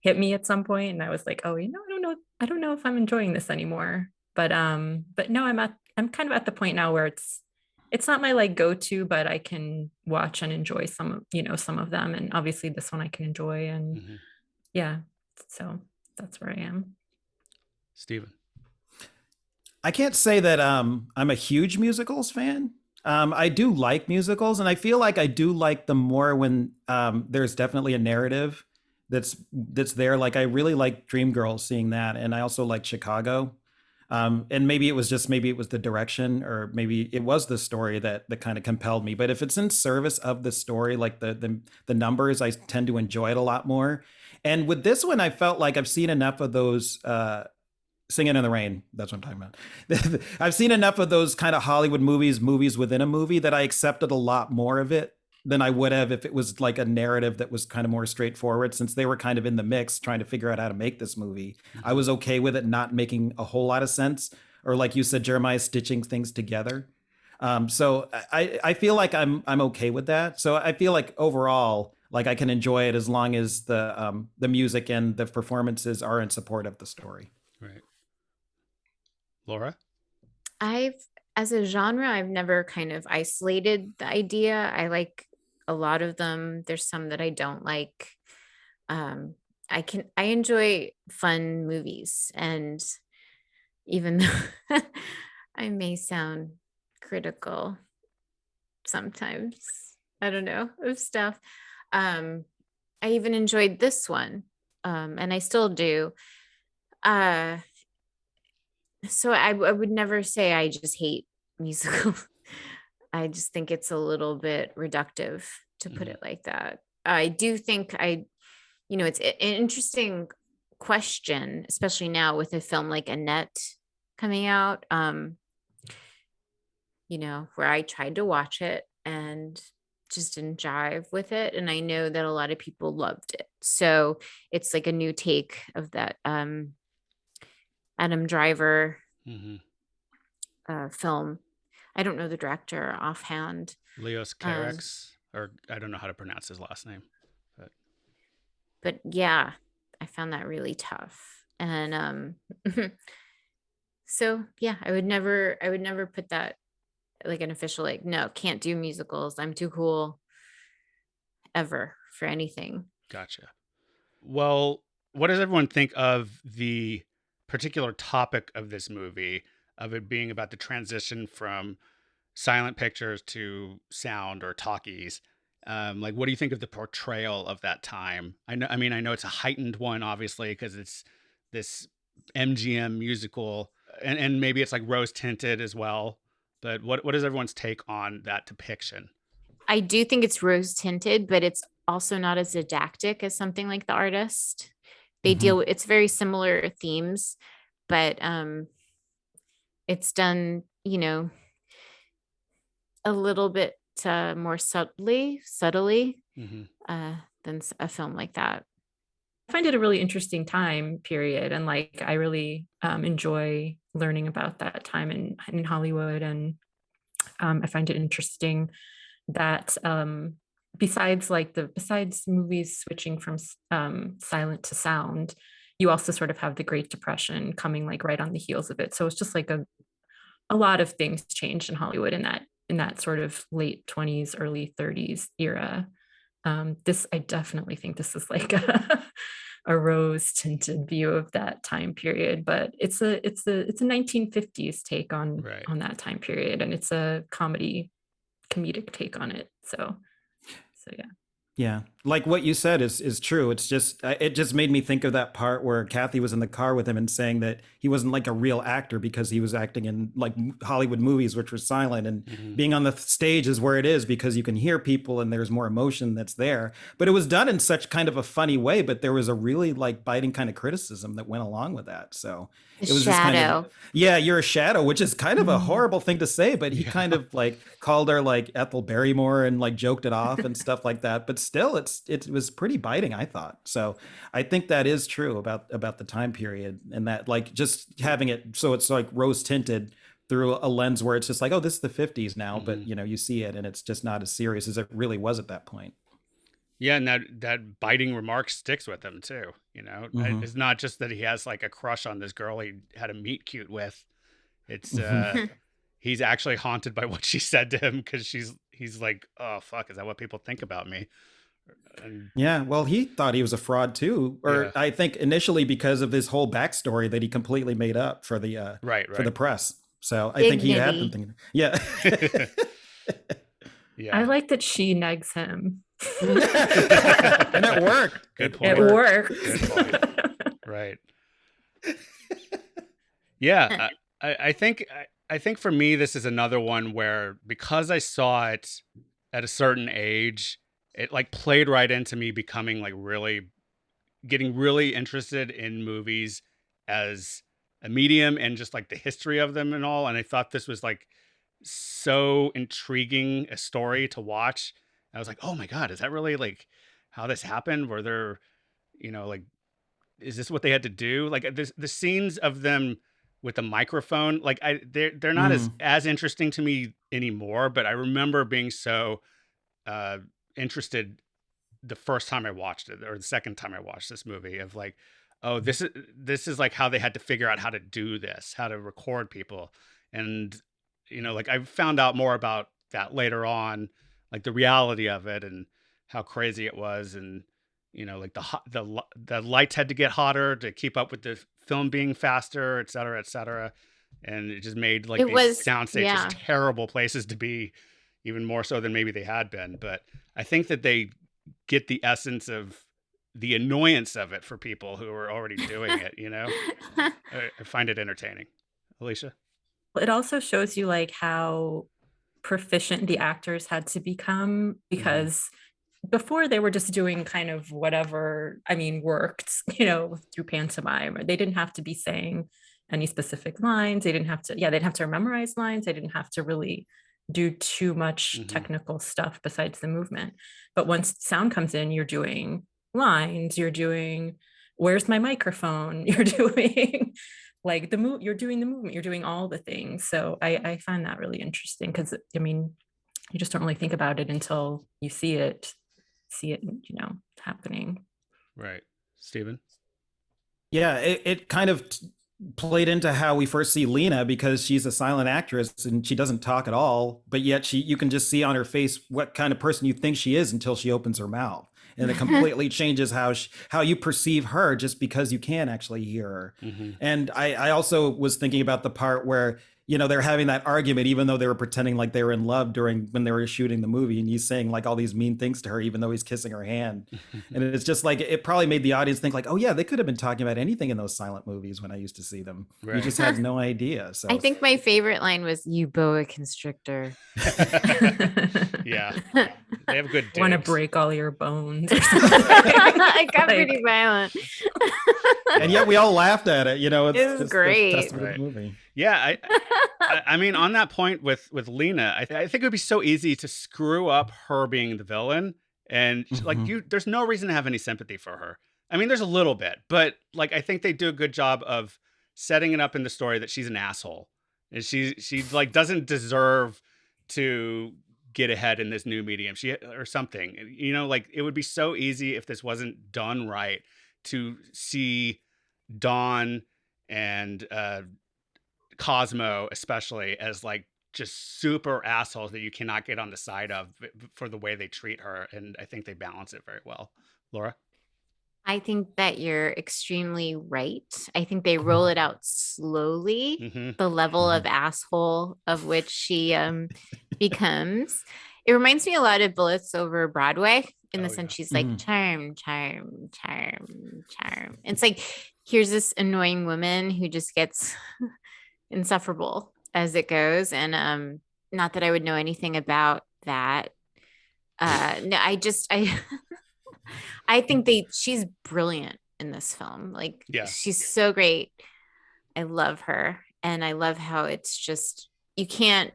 hit me at some point, and I was like, oh, I don't know if I'm enjoying this anymore. But no, I'm kind of at the point now where it's not my like go-to, but I can watch and enjoy some of them, and obviously this one I can enjoy, and yeah, so that's where I am. Steven. I can't say that I'm a huge musicals fan. I do like musicals, and I feel like I do like them more when there's definitely a narrative that's there. Like I really like Dreamgirls, seeing that, and I also like Chicago. And maybe it was the direction, or maybe it was the story that kind of compelled me. But if it's in service of the story, like the numbers, I tend to enjoy it a lot more. And with this one, I felt like I've seen enough of those. Singing in the Rain. That's what I'm talking about. I've seen enough of those kind of Hollywood movies within a movie, that I accepted a lot more of it than I would have if it was like a narrative that was kind of more straightforward. Since they were kind of in the mix trying to figure out how to make this movie, I was okay with it not making a whole lot of sense, or like you said, Jeremiah, stitching things together. So I feel like I'm okay with that. So I feel like overall, like I can enjoy it as long as the music and the performances are in support of the story. Right. Laura? As a genre, I've never kind of isolated the idea. I like a lot of them. There's some that I don't like. I enjoy fun movies, and even though I may sound critical sometimes, I don't know, of stuff. I even enjoyed this one, and I still do. So I would never say I just hate musicals. I just think it's a little bit reductive to put it like that. I do think it's an interesting question, especially now with a film like Annette coming out, where I tried to watch it and just didn't jive with it. And I know that a lot of people loved it. So it's like a new take of that Adam Driver film. I don't know the director offhand. Leos Carax, or I don't know how to pronounce his last name. But yeah, I found that really tough. And so yeah, I would never put that like an official, like, no, can't do musicals, I'm too cool ever for anything. Gotcha. Well, what does everyone think of the particular topic of this movie, of it being about the transition from silent pictures to sound or talkies? Like, what do you think of the portrayal of that time? I know it's a heightened one, obviously, because it's this MGM musical, and maybe it's like rose tinted as well. But what is everyone's take on that depiction? I do think it's rose tinted, but it's also not as didactic as something like The Artist. They deal with, it's very similar themes, but it's done, a little bit more subtly than a film like that. I find it a really interesting time period, and like I really enjoy learning about that time in Hollywood, and I find it interesting that besides movies switching from silent to sound, you also sort of have the Great Depression coming like right on the heels of it. So it's just like a lot of things changed in Hollywood in that sort of late 20s, early 30s era. I definitely think this is like a rose tinted view of that time period, but it's a 1950s take on that time period, and it's a comedic take on it. So yeah. Yeah. like what you said is true. It's just it just made me think of that part where Kathy was in the car with him and saying that he wasn't like a real actor because he was acting in like Hollywood movies, which were silent, and being on the stage is where it is because you can hear people and there's more emotion that's there. But it was done in such kind of a funny way, but there was a really like biting kind of criticism that went along with that. So The it was just kind shadow. of, yeah, you're a shadow, which is kind of a horrible thing to say, but he kind of like called her like Ethel Barrymore and like joked it off and stuff like that. But still, it was pretty biting, I thought. So I think that is true about the time period, and that like just having it so it's like rose tinted through a lens where it's just like, oh, this is the 50s now, but you know, you see it and it's just not as serious as it really was at that point. Yeah, and that biting remark sticks with him too. You know, it's not just that he has like a crush on this girl he had a meet cute with. It's he's actually haunted by what she said to him because he's like, oh fuck, is that what people think about me? And, yeah, well, he thought he was a fraud too, or Yeah. I think initially because of his whole backstory that he completely made up for the right. for the press. So I think he had been Dignity. thinking, yeah. Yeah. I like that she negs him. And it worked. Good It point. worked. Good point. Right. Yeah, I think for me this is another one where because I saw it at a certain age, it like played right into me becoming like getting really interested in movies as a medium and just like the history of them and all. And I thought this was like so intriguing a story to watch. I was like, oh my God, is that really like how this happened? Were there, like, is this what they had to do? Like the scenes of them with the microphone, like they're not as interesting to me anymore, but I remember being so interested the first time I watched it or the second time I watched this movie of like, oh, this is like how they had to figure out how to do this, how to record people. And, like I found out more about that later on, like the reality of it and how crazy it was. And, like the lights had to get hotter to keep up with the film being faster, et cetera, et cetera. And it just made like It these was, sound stages yeah. terrible places to be, even more so than maybe they had been. But I think that they get the essence of the annoyance of it for people who are already doing it, I find it entertaining. Alicia? It also shows you like how proficient the actors had to become because before they were just doing kind of whatever, worked, through pantomime. Or they didn't have to be saying any specific lines. They didn't have to, they'd have to memorize lines. They didn't have to really do too much technical stuff besides the movement. But once sound comes in, you're doing lines, you're doing, where's my microphone? You're doing like you're doing the movement, you're doing all the things. So I find that really interesting because you just don't really think about it until you see it, happening. Right. Stephen? Yeah, it kind of played into how we first see Lena because she's a silent actress and she doesn't talk at all, but yet you can just see on her face what kind of person you think she is until she opens her mouth. And it completely changes how you perceive her just because you can actually hear her. And I also was thinking about the part where, they're having that argument, even though they were pretending like they were in love when they were shooting the movie, and he's saying like all these mean things to her, even though he's kissing her hand. And it's just like, it probably made the audience think like, oh yeah, they could have been talking about anything in those silent movies when I used to see them. Right. You just had no idea. So I think my favorite line was "You boa constrictor." Yeah. They have good Want to digs. break all your bones. It got pretty violent. And yet we all laughed at it. It's It was just a great. testament to the movie. Yeah, I mean, on that point with Lena, I think it would be so easy to screw up her being the villain, and like there's no reason to have any sympathy for her. I mean, there's a little bit, but like I think they do a good job of setting it up in the story that she's an asshole, and she like doesn't deserve to get ahead in this new medium. Or something. Like it would be so easy if this wasn't done right to see Dawn and Cosmo especially as like just super assholes that you cannot get on the side of for the way they treat her, and I think they balance it very well. Laura? I think that you're extremely right. I think they roll it out slowly, the level of asshole of which she becomes. It reminds me a lot of Bullets Over Broadway in the Oh, sense yeah. she's like charm, charm, charm, charm. It's like here's this annoying woman who just gets insufferable as it goes. And not that I would know anything about that. No, I I think she's brilliant in this film. Like Yeah. she's so great. I love her. And I love how it's just you can't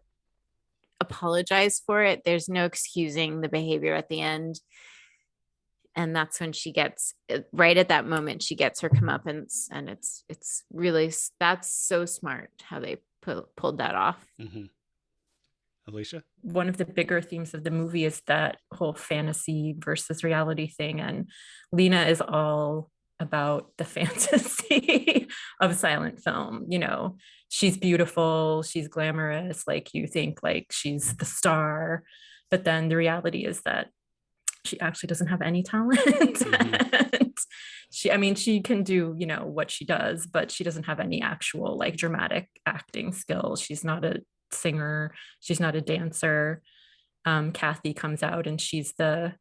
apologize for it. There's no excusing the behavior at the end. And that's when she gets right at that moment, she gets her comeuppance. And it's really, that's so smart how they pulled that off. Mm-hmm. Alicia? One of the bigger themes of the movie is that whole fantasy versus reality thing. And Lena is all about the fantasy of silent film. You know, she's beautiful, she's glamorous, like you think like she's the star. But then the reality is that she actually doesn't have any talent. And she can do, you know, what she does, but she doesn't have any actual like dramatic acting skills. She's not a singer, she's not a dancer. Kathy comes out and she's the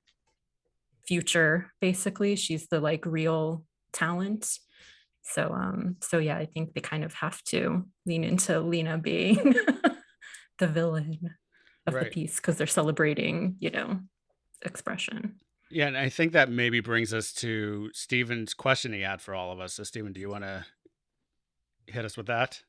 future, basically. She's the like real talent. So yeah, I think they kind of have to lean into Lena being the villain of the piece because they're celebrating, you know, expression. Yeah, and I think that maybe brings us to Stephen's question he had for all of us. So Stephen, do you want to hit us with that?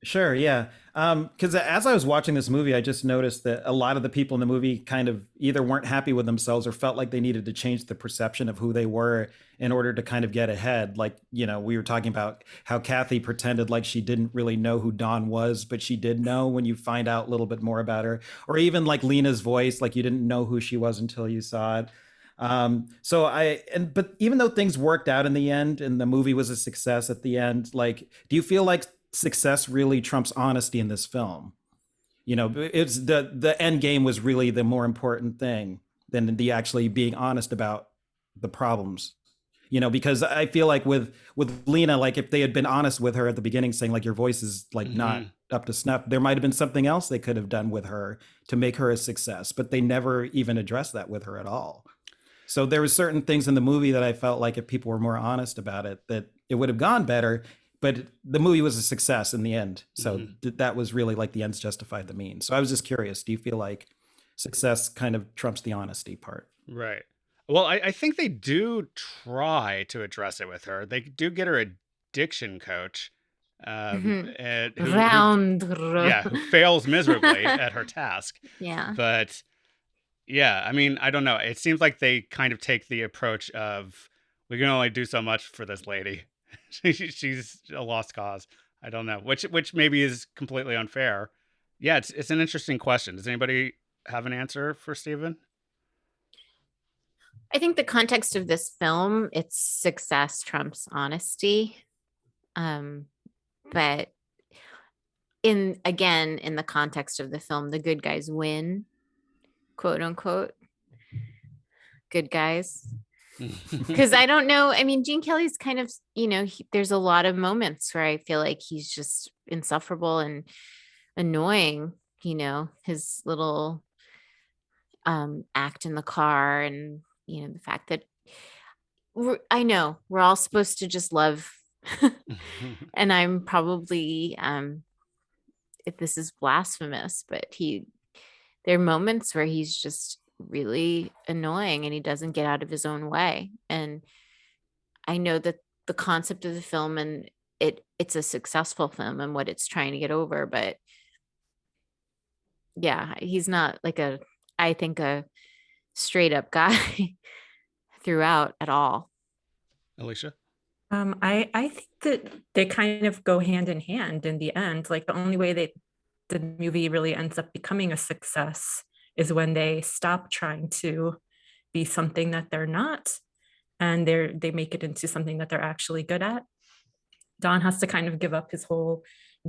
Sure, yeah. Because as I was watching this movie, I just noticed that a lot of the people in the movie kind of either weren't happy with themselves or felt like they needed to change the perception of who they were in order to kind of get ahead. Like, you know, we were talking about how Kathy pretended like she didn't really know who Dawn was, but she did know when you find out a little bit more about her. Or even like Lena's voice, like you didn't know who she was until you saw it. But even though things worked out in the end and the movie was a success at the end, like, do you feel like success really trumps honesty in this film? You know, it's the end game was really the more important thing than the actually being honest about the problems. You know, because I feel like with Lena, like if they had been honest with her at the beginning, saying like your voice is like not up to snuff, there might have been something else they could have done with her to make her a success, but they never even addressed that with her at all. So there were certain things in the movie that I felt like if people were more honest about it, that it would have gone better. But the movie was a success in the end. So that was really like the ends justified the means. So I was just curious, do you feel like success kind of trumps the honesty part? Right. Well, I think they do try to address it with her. They do get her a diction coach and who fails miserably at her task. Yeah. But yeah, I mean, I don't know. It seems like they kind of take the approach of we can only do so much for this lady. She's a lost cause. I don't know, which maybe is completely unfair. Yeah, it's an interesting question. Does anybody have an answer for Stephen? I think the context of this film, it's success trumps honesty. But in the context of the film, the good guys win, quote unquote. Good guys. Because I don't know. I mean, Gene Kelly's kind of, you know, there's a lot of moments where I feel like he's just insufferable and annoying, you know, his little act in the car and, you know, the fact that I know we're all supposed to just love. And I'm probably, if this is blasphemous, but there are moments where he's just really annoying and he doesn't get out of his own way. And I know that the concept of the film and it's a successful film and what it's trying to get over, but yeah, he's not like I think a straight up guy throughout at all. Alicia? I think that they kind of go hand in hand in the end. Like the only way the movie really ends up becoming a success is when they stop trying to be something that they're not, and they make it into something that they're actually good at. Don has to kind of give up his whole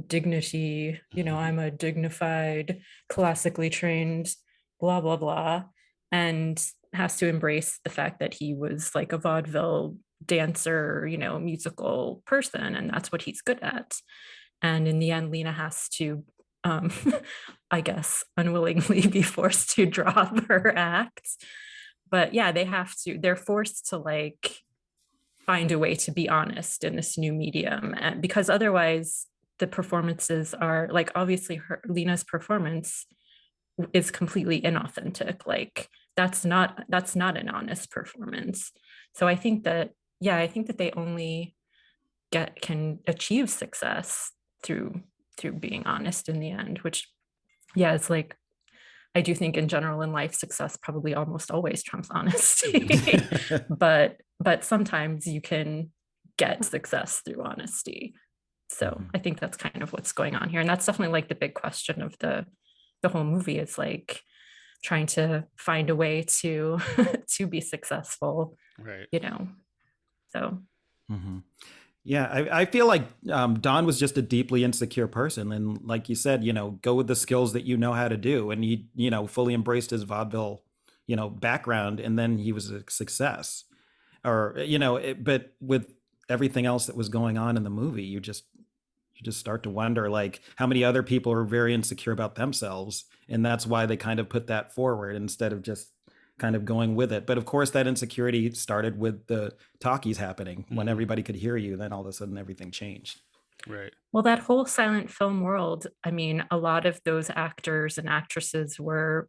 dignity, you know, I'm a dignified, classically trained, blah, blah, blah, and has to embrace the fact that he was like a vaudeville dancer, you know, musical person, and that's what he's good at. And in the end, Lena has to um, I guess, unwillingly be forced to drop her act. But yeah, they're forced to like find a way to be honest in this new medium. And because otherwise the performances are like, obviously Lena's performance is completely inauthentic. Like that's not an honest performance. So I think that, yeah, I think that they only can achieve success through being honest in the end, which, yeah, it's like, I do think in general in life, success probably almost always trumps honesty. but sometimes you can get success through honesty. So I think that's kind of what's going on here. And that's definitely like the big question of the whole movie, is like trying to find a way to to be successful. Right. So Yeah, I feel like Don was just a deeply insecure person. And like you said, go with the skills that you know how to do. And he, fully embraced his vaudeville, background. And then he was a success. Or, but with everything else that was going on in the movie, you just start to wonder, like, how many other people are very insecure about themselves. And that's why they kind of put that forward instead of just kind of going with it. But of course, that insecurity started with the talkies happening. When everybody could hear you, then all of a sudden everything changed. Right. Well, that whole silent film world, I mean, a lot of those actors and actresses were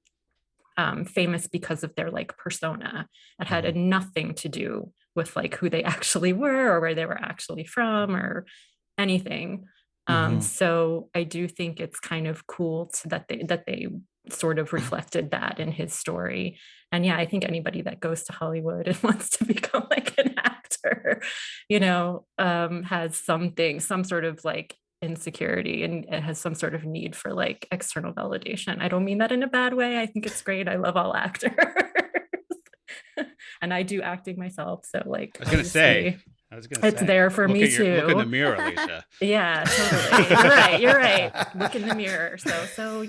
famous because of their like persona. It had nothing to do with like who they actually were or where they were actually from or anything. So I do think it's kind of cool that they sort of reflected that in his story. And yeah, I think anybody that goes to Hollywood and wants to become like an actor, has some sort of like insecurity, and it has some sort of need for like external validation. I don't mean that in a bad way. I think it's great. I love all actors. And I do acting myself. So like, I was going to say, it's there for me too. Look in the mirror, Alicia. Yeah, totally. You're right. Look in the mirror. So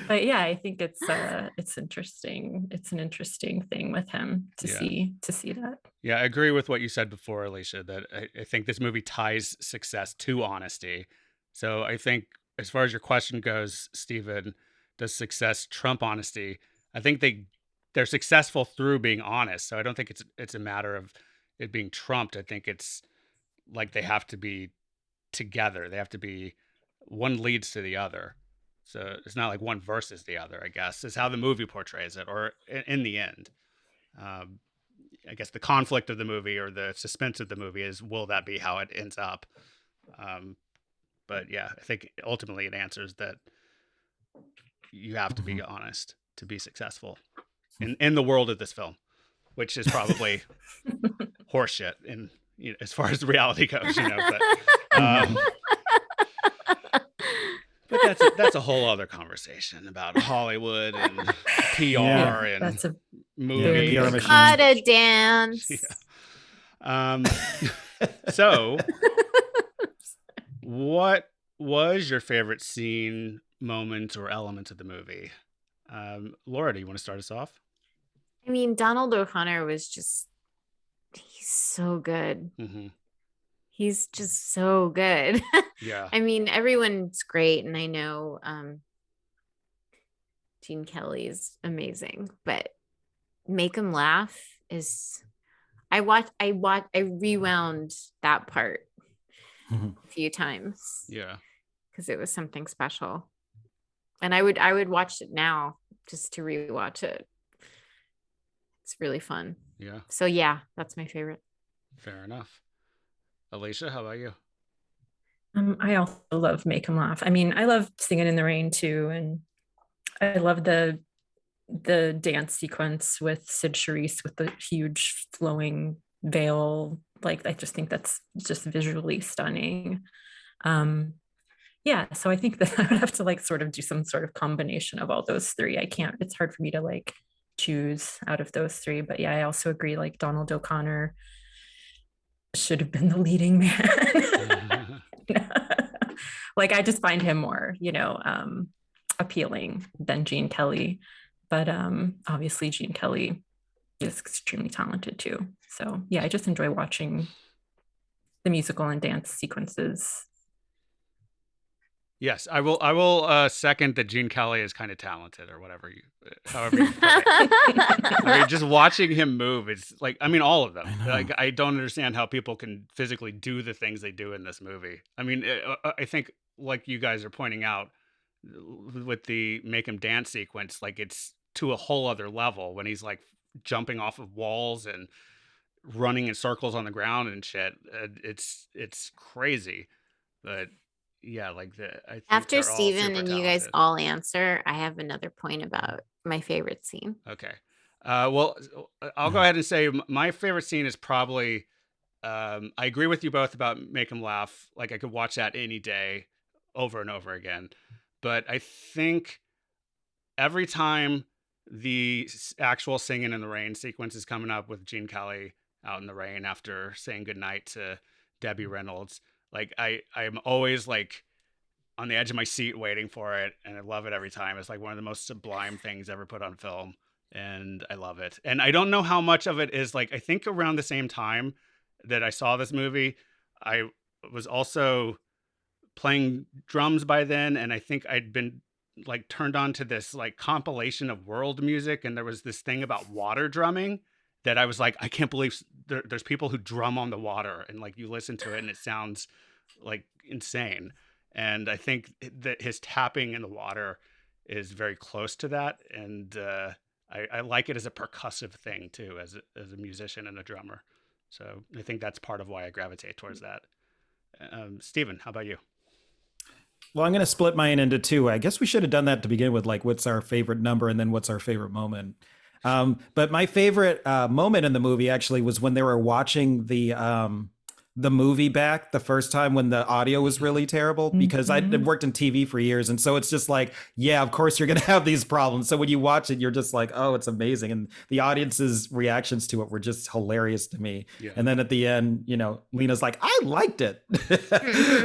but yeah, I think it's interesting. It's an interesting thing with him to see that. Yeah, I agree with what you said before, Alicia, that I think this movie ties success to honesty. So I think as far as your question goes, Stephen, does success trump honesty? I think they're successful through being honest. So I don't think it's a matter of it being trumped. I think it's like they have to be together. They have to be, one leads to the other. So it's not like one versus the other, I guess, is how the movie portrays it, or in the end. I guess the conflict of the movie or the suspense of the movie is, will that be how it ends up? But yeah, I think ultimately it answers that you have to be honest to be successful in the world of this film, which is probably horseshit in, as far as reality goes, but that's a whole other conversation about Hollywood and PR and that's a movie. Cut a dance. Yeah. So what was your favorite scene, moment, or element of the movie? Laura, do you want to start us off? I mean, Donald O'Connor he's so good. He's just so good. Yeah. I mean, everyone's great. And I know Gene Kelly's amazing, but make him laugh is, I rewound that part a few times. Yeah. Because it was something special. And I would watch it now just to rewatch it. It's really fun. Yeah. So yeah, that's my favorite. Fair enough. Alicia, how about you? I also love Make 'Em Laugh. I mean, I love Singing in the Rain too, and I love the dance sequence with Sid Charisse with the huge flowing veil. Like, I just think that's just visually stunning. Yeah, so I think that I would have to like sort of do some sort of combination of all those three. It's hard for me to like choose out of those three, but yeah, I also agree, like Donald O'Connor should have been the leading man. Like, I just find him more, appealing than Gene Kelly, but obviously Gene Kelly is extremely talented too. So yeah, I just enjoy watching the musical and dance sequences. Yes, I will. I will second that Gene Kelly is kind of talented, or whatever however you put it. I mean, just watching him move, it's like, I mean, all of them. Like, I don't understand how people can physically do the things they do in this movie. I mean, I think, like you guys are pointing out, with the make him dance sequence, like it's to a whole other level when he's like jumping off of walls and running in circles on the ground and shit. It's crazy, but yeah, like I think After they're all Steven super and you guys talented. all answer, I have another point about my favorite scene. Okay. Well, I'll go ahead and say my favorite scene is probably. I agree with you both about make him laugh. Like I could watch that any day, over and over again. But I think every time the actual singing in the rain sequence is coming up with Gene Kelly out in the rain after saying goodnight to Debbie Reynolds, like I'm always like on the edge of my seat waiting for it, and I love it every time. It's like one of the most sublime things ever put on film, and I love it. And I don't know how much of it is like, I think around the same time that I saw this movie, I was also playing drums by then, and I think I'd been like turned on to this like compilation of world music, and there was this thing about water drumming that I was like, I can't believe there's people who drum on the water, and like you listen to it and it sounds like insane. And I think that his tapping in the water is very close to that, and I like it as a percussive thing too, as a musician and a drummer. So I think that's part of why I gravitate towards that. Steven, how about you? Well, I'm going to split mine into two. I guess we should have done that to begin with, like what's our favorite number and then what's our favorite moment. But my favorite moment in the movie actually was when they were watching the movie back the first time when the audio was really terrible, because I'd worked in TV for years. And so it's just like, yeah, of course you're going to have these problems. So when you watch it, you're just like, oh, it's amazing. And the audience's reactions to it were just hilarious to me. Yeah. And then at the end, you know, Lena's like, I liked it,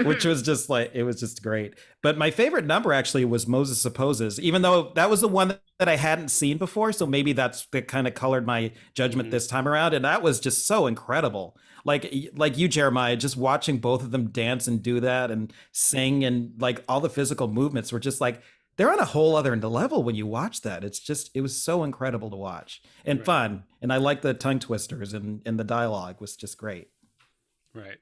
which was just like, it was just great. But my favorite number actually was Moses Supposes, even though that was the one that I hadn't seen before. So maybe that kind of colored my judgment this time around. And that was just so incredible. Like you, Jeremiah, just watching both of them dance and do that and sing, and like all the physical movements were just like, they're on a whole other level when you watch that. It was so incredible to watch and fun. And I like the tongue twisters, and the dialogue was just great. Right.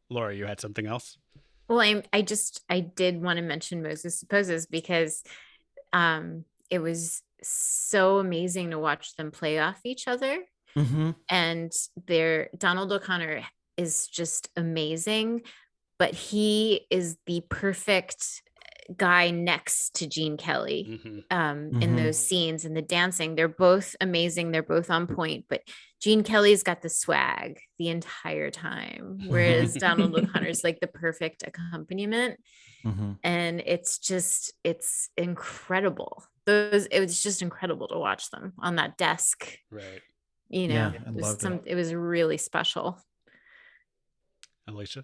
Laura, you had something else? Well, I did want to mention Moses Supposes because it was so amazing to watch them play off each other. Mm-hmm. And Donald O'Connor is just amazing, but he is the perfect guy next to Gene Kelly in those scenes and the dancing. They're both amazing. They're both on point, but Gene Kelly's got the swag the entire time, whereas Donald O'Connor's like the perfect accompaniment. And it's incredible. It was just incredible to watch them on that desk. Right. You know, yeah, it was really special. Alicia?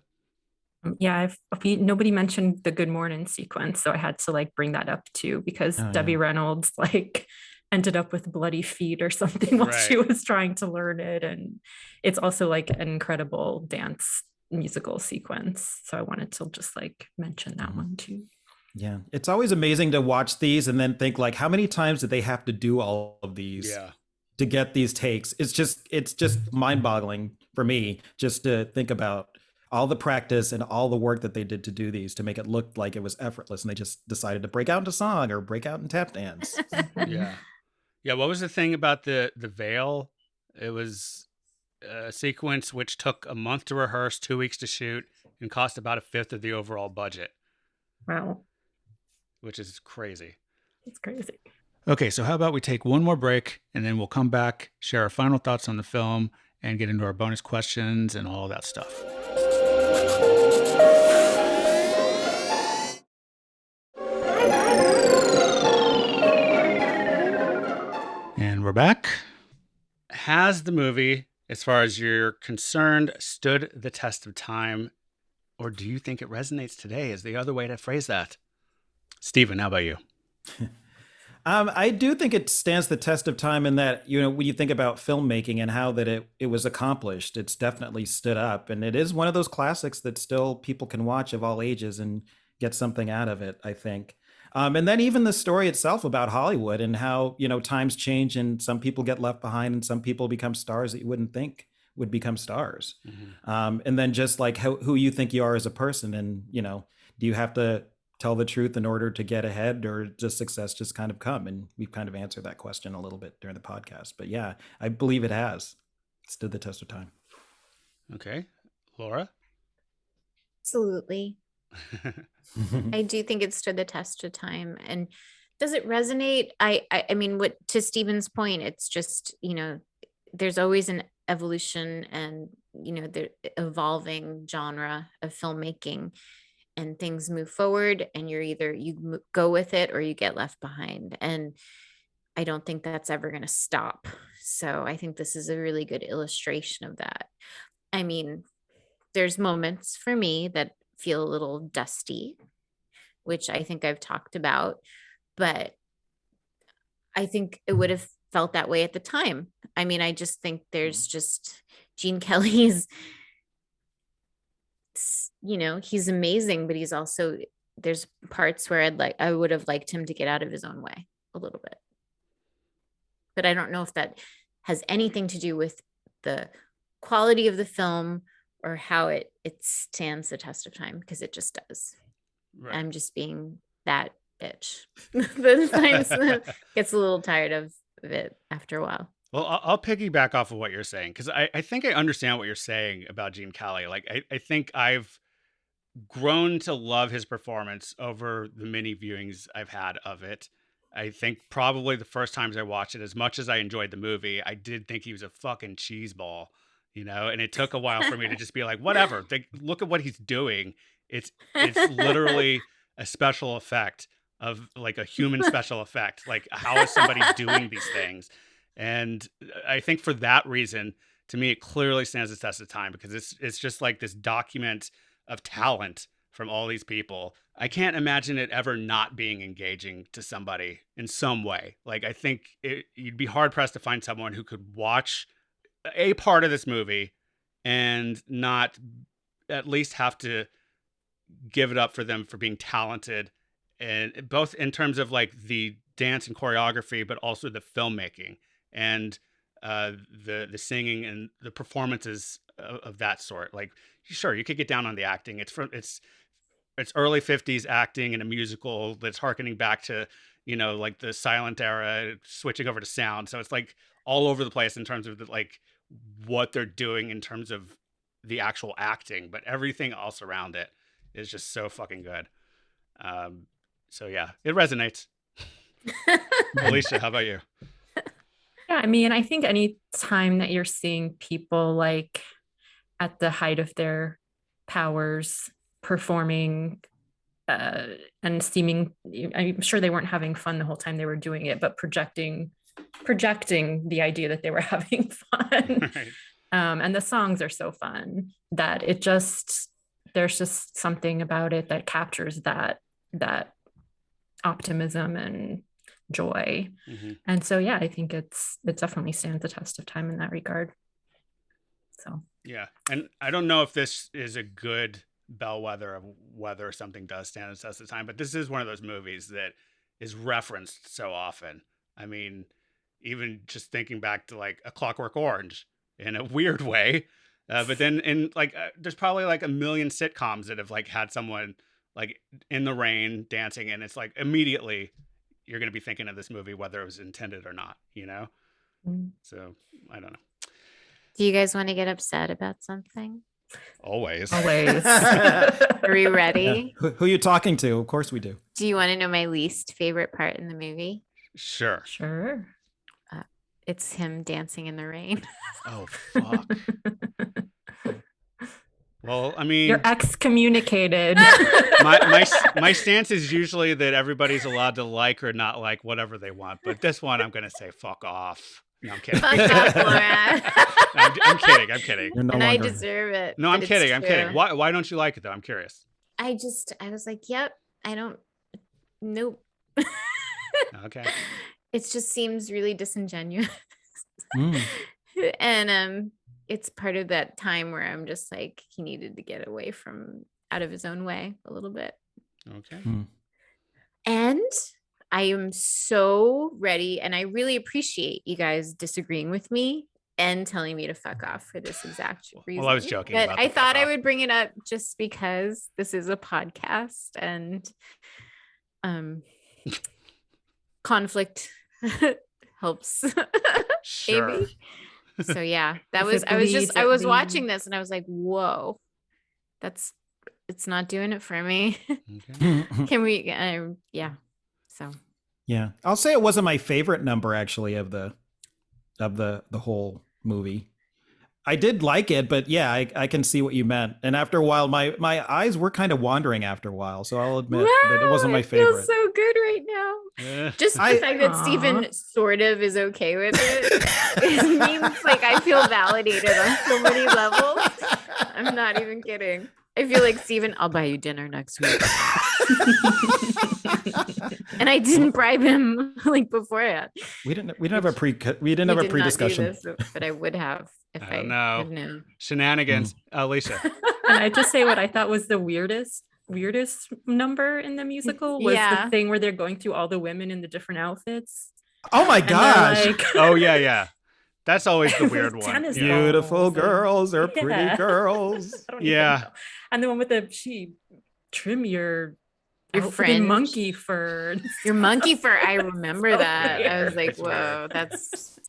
Yeah, nobody mentioned the good morning sequence, so I had to like bring that up too, because Debbie Reynolds like ended up with bloody feet or something while she was trying to learn it. And it's also like an incredible dance musical sequence. So I wanted to just like mention that one too. Yeah. It's always amazing to watch these and then think like, how many times did they have to do all of these to get these takes? It's just mind boggling for me just to think about all the practice and all the work that they did to do these to make it look like it was effortless. And they just decided to break out into song or break out in tap dance. Yeah. What was the thing about the veil? It was a sequence which took a month to rehearse, 2 weeks to shoot, and cost about a fifth of the overall budget. Wow. Which is crazy. It's crazy. Okay, so how about we take one more break, and then we'll come back, share our final thoughts on the film, and get into our bonus questions and all that stuff. And we're back. Has the movie, as far as you're concerned, stood the test of time, or do you think it resonates today? Is the other way to phrase that? Steven, how about you? I do think it stands the test of time in that, you know, when you think about filmmaking and how that it was accomplished, it's definitely stood up. And it is one of those classics that still people can watch of all ages and get something out of it, I think. And then even the story itself about Hollywood and how, times change and some people get left behind and some people become stars that you wouldn't think would become stars. And then just like who you think you are as a person. And, do you have to tell the truth in order to get ahead, or does success just kind of come? And we've kind of answered that question a little bit during the podcast. But yeah, I believe it has stood the test of time. Okay. Laura? Absolutely. I do think it stood the test of time. And does it resonate? I mean, what, to Stephen's point, it's just, there's always an evolution and, the evolving genre of filmmaking, and things move forward, and you're either go with it or you get left behind. And I don't think that's ever going to stop. So I think this is a really good illustration of that. I mean, there's moments for me that feel a little dusty, which I think I've talked about, but I think it would have felt that way at the time. I mean, I just think there's just Gene Kelly's, he's amazing, but he's also, there's parts where I would have liked him to get out of his own way a little bit. But I don't know if that has anything to do with the quality of the film or how it stands the test of time, because it just does. Right. I'm just being that bitch. Sometimes gets a little tired of it after a while. Well, I'll piggyback off of what you're saying, because I think I understand what you're saying about Gene Kelly. Like, I think I've grown to love his performance over the many viewings I've had of it. I think probably the first times I watched it, as much as I enjoyed the movie, I did think he was a fucking cheeseball, and it took a while for me to just be like, whatever, look at what he's doing. It's literally a special effect of like a human special effect. Like, how is somebody doing these things? And I think for that reason, to me, it clearly stands the test of time, because it's just like this document of talent from all these people. I can't imagine it ever not being engaging to somebody in some way. Like, I think you'd be hard pressed to find someone who could watch a part of this movie and not at least have to give it up for them for being talented, and both in terms of like the dance and choreography, but also the filmmaking and the singing and the performances of that sort. Like, sure, you could get down on the acting. It's early 50s acting in a musical that's harkening back to, like the silent era, switching over to sound. So it's like all over the place in terms of like what they're doing in terms of the actual acting, but everything else around it is just so fucking good. So yeah, it resonates. Alicia, how about you? Yeah, I mean, I think any time that you're seeing people like at the height of their powers performing and seeming, I'm sure they weren't having fun the whole time they were doing it, but projecting the idea that they were having fun. Right. And the songs are so fun that there's just something about it that captures that optimism and joy. Mm-hmm. And so, yeah, I think it definitely stands the test of time in that regard. So, yeah. And I don't know if this is a good bellwether of whether something does stand the test of time, but this is one of those movies that is referenced so often. I mean, even just thinking back to like A Clockwork Orange in a weird way. But then there's probably like a million sitcoms that have like had someone like in the rain dancing, and it's like immediately you're going to be thinking of this movie, whether it was intended or not, So I don't know. Do you guys want to get upset about something? Always. Are we ready? Yeah. Who are you talking to? Of course we do. Do you want to know my least favorite part in the movie? Sure. It's him dancing in the rain. Oh, fuck. Well, I mean, you're excommunicated. my stance is usually that everybody's allowed to like or not like whatever they want, but this one I'm going to say fuck off. No, I'm kidding. Fuck off, Laura. I'm kidding. And I deserve it. No, I'm kidding. Why don't you like it though? I'm curious. I was like, yep, nope. Okay. It just seems really disingenuous. And it's part of that time where I'm just like, he needed to get away from out of his own way a little bit. Okay. And I am so ready, and I really appreciate you guys disagreeing with me and telling me to fuck off for this exact reason. Well, I was joking But about I the thought fuck I off. would bring it up just because this is a podcast and conflict helps. Sure. Maybe. So yeah, that If was it I was bleeds, I it was watching leads. this and I was like, whoa, it's not doing it for me. Okay. Can we yeah. So Yeah, I'll say it wasn't my favorite number actually of the whole movie. I did like it, but yeah, I can see what you meant. And after a while, my eyes were kind of wandering after a while. So I'll admit that it wasn't my it feels favorite. so good right now. Just the I- fact that Steven sort of is okay with it means like I feel validated on so many levels. I'm not even kidding. I feel like Steven, I'll buy you dinner next week. And I didn't bribe him like beforehand. We didn't have a pre did not do discussion. this, but I would have if I don't had know. known. Shenanigans. Alicia. And I just say what I thought was the weirdest number in the musical was Yeah. the thing where they're going through all the women in the different outfits. Oh my And they're gosh! like- Oh yeah. That's always the weird one. Tennis Yeah. balls Beautiful and- girls are pretty Yeah. girls. I don't even Yeah. know. And the one with the trim your Your friend friend. monkey fur. Your monkey fur, I remember So that. I was weird. like, It's whoa, weird. that's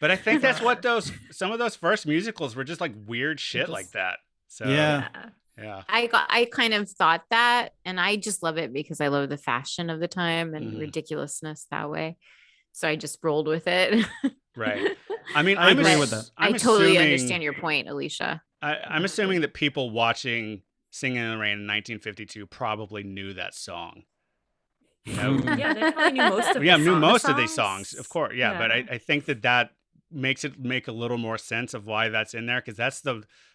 But I think that's what some of those first musicals were, just like weird shit Just- like that. So Yeah. yeah. I kind of thought that, and I just love it because I love the fashion of the time and Mhm. ridiculousness that way. So I just rolled with it. Right. I mean, I I'm agree ass- with that. I I'm totally assuming- understand your point, Alicia. I'm assuming that people watching Singing in the Rain in 1952 probably knew that song. You know? Yeah, they probably knew most of Yeah, the knew song- most of these songs, of course. Yeah, but Yeah. I think that makes it make a little more sense of why that's in there, because that's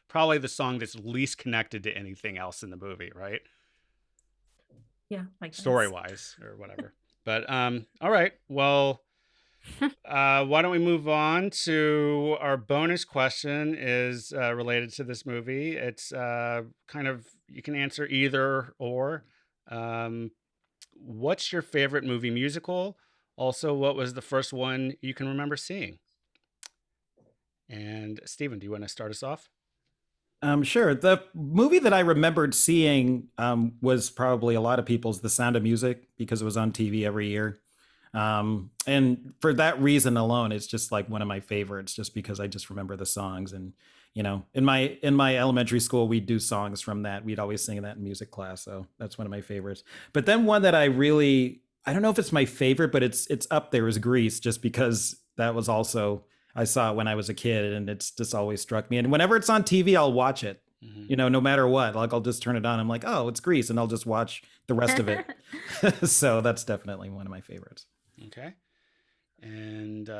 probably the song that's least connected to anything else in the movie, right? Yeah, like Story wise or whatever. But all right, well, why don't we move on to our bonus question? Is related to this movie. It's kind of, you can answer either or. What's your favorite movie musical? Also, what was the first one you can remember seeing? And Steven, do you want to start us off? Sure. The movie that I remembered seeing was probably a lot of people's The Sound of Music, because it was on TV every year. And for that reason alone, it's just like one of my favorites, just because I just remember the songs. And, you know, in my elementary school, we'd do songs from that. We'd always sing that in music class. So that's one of my favorites. But then one that I don't know if it's my favorite, but it's up there, is Grease, just because that was also, I saw it when I was a kid, and it's just always struck me. And whenever it's on TV, I'll watch it. You know, no matter what, like I'll just turn it on. I'm like, oh, it's Grease, and I'll just watch the rest of it. So that's definitely one of my favorites. Okay. And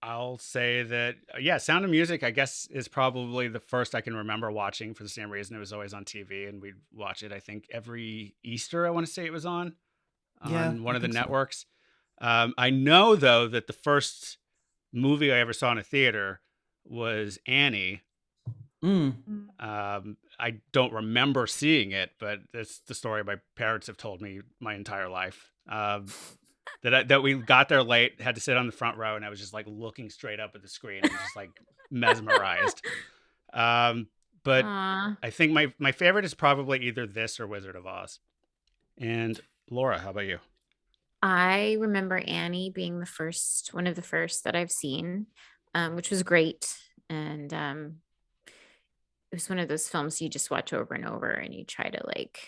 I'll say that, yeah, Sound of Music, I guess, is probably the first I can remember watching, for the same reason it was always on TV, and we'd watch it, I think, every Easter, I want to say it was on one of the networks. I know, though, that the first movie I ever saw in a theater was Annie. I don't remember seeing it, but it's the story my parents have told me my entire life. That we got there late, had to sit on the front row, and I was just like looking straight up at the screen and just like mesmerized. But Aw. I think my favorite is probably either this or Wizard of Oz. And Laura, how about you? I remember Annie being one of the first that I've seen, which was great. And it was one of those films you just watch over and over, and you try to like,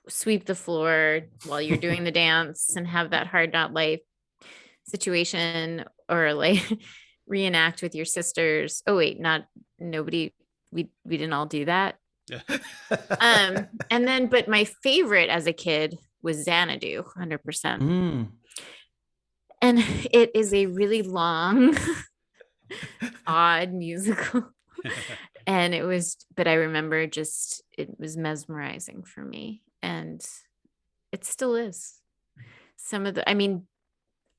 sweep the floor while you're doing the dance and have that hard not life situation, or like reenact with your sisters. Oh wait, nobody. We didn't all do that. And then, but my favorite as a kid was Xanadu, 100%. And it is a really long, odd musical. And but I remember it was mesmerizing for me. And it still is.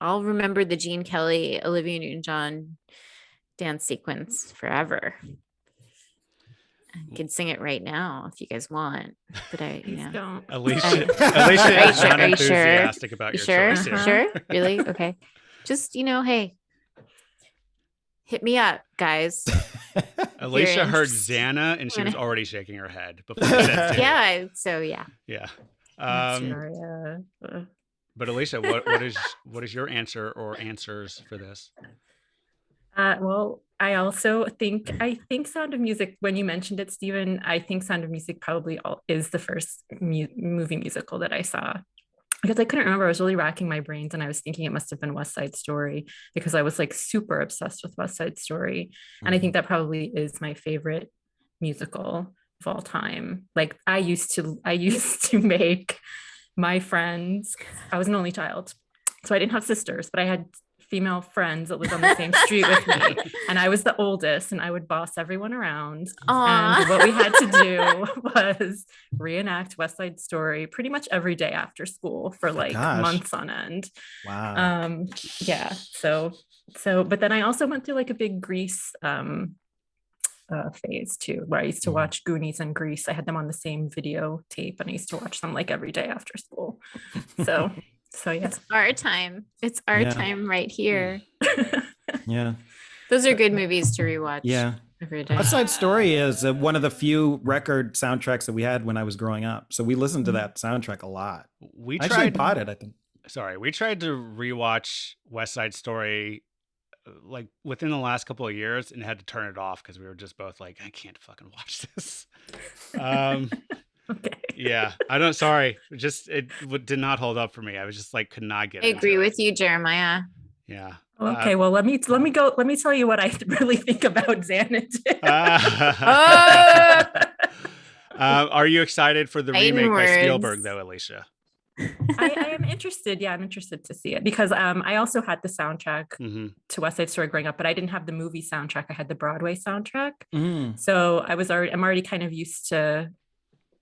I'll remember the Gene Kelly, Olivia Newton-John dance sequence forever. I can sing it right now if you guys want, but Please don't. Alicia Are is you sure? not Are you sure? enthusiastic about You your sure? choice here. Uh-huh. Sure? Really? Okay. Just, hey, hit me up, guys. Alicia heard interested. Xana and she was Wanna- already shaking her head before you said two. Yeah. So yeah. Yeah. Not sure, yeah. But Alicia, what is your answer or answers for this? Well, I think Sound of Music, when you mentioned it, Stephen, I think Sound of Music probably is the first movie musical that I saw. Because I couldn't remember. I was really racking my brains and I was thinking it must have been West Side Story because I was like super obsessed with West Side Story. And I think that probably is my favorite musical of all time. Like I used to make my friends, I was an only child, so I didn't have sisters, but I had female friends that lived on the same street with me. And I was the oldest and I would boss everyone around. Aw. And what we had to do was reenact West Side Story pretty much every day after school for like Gosh. months on end. Wow. Yeah. So, but then I also went through like a big Grease phase too, where I used to watch Goonies and Grease. I had them on the same video tape and I used to watch them like every day after school. So yeah. It's our time. It's our Yeah. time right here. Yeah. Those are good movies to rewatch. Yeah. Every day. West Side Story is one of the few record soundtracks that we had when I was growing up. So we listened to that soundtrack a lot. We I actually tried bought it, I think. we tried to rewatch West Side Story like within the last couple of years and had to turn it off because we were just both like, I can't fucking watch this. Okay. Yeah, it did not hold up for me. I was just like, could not get I agree with you, Jeremiah. Yeah. Okay, well, let me tell you what I really think about Xanadu. Are you excited for the Fighting remake by words. Spielberg though, Alicia? I am interested. Yeah, I'm interested to see it because I also had the soundtrack Mhm. to West Side Story growing up, but I didn't have the movie soundtrack. I had the Broadway soundtrack. Mm. So I'm already kind of used to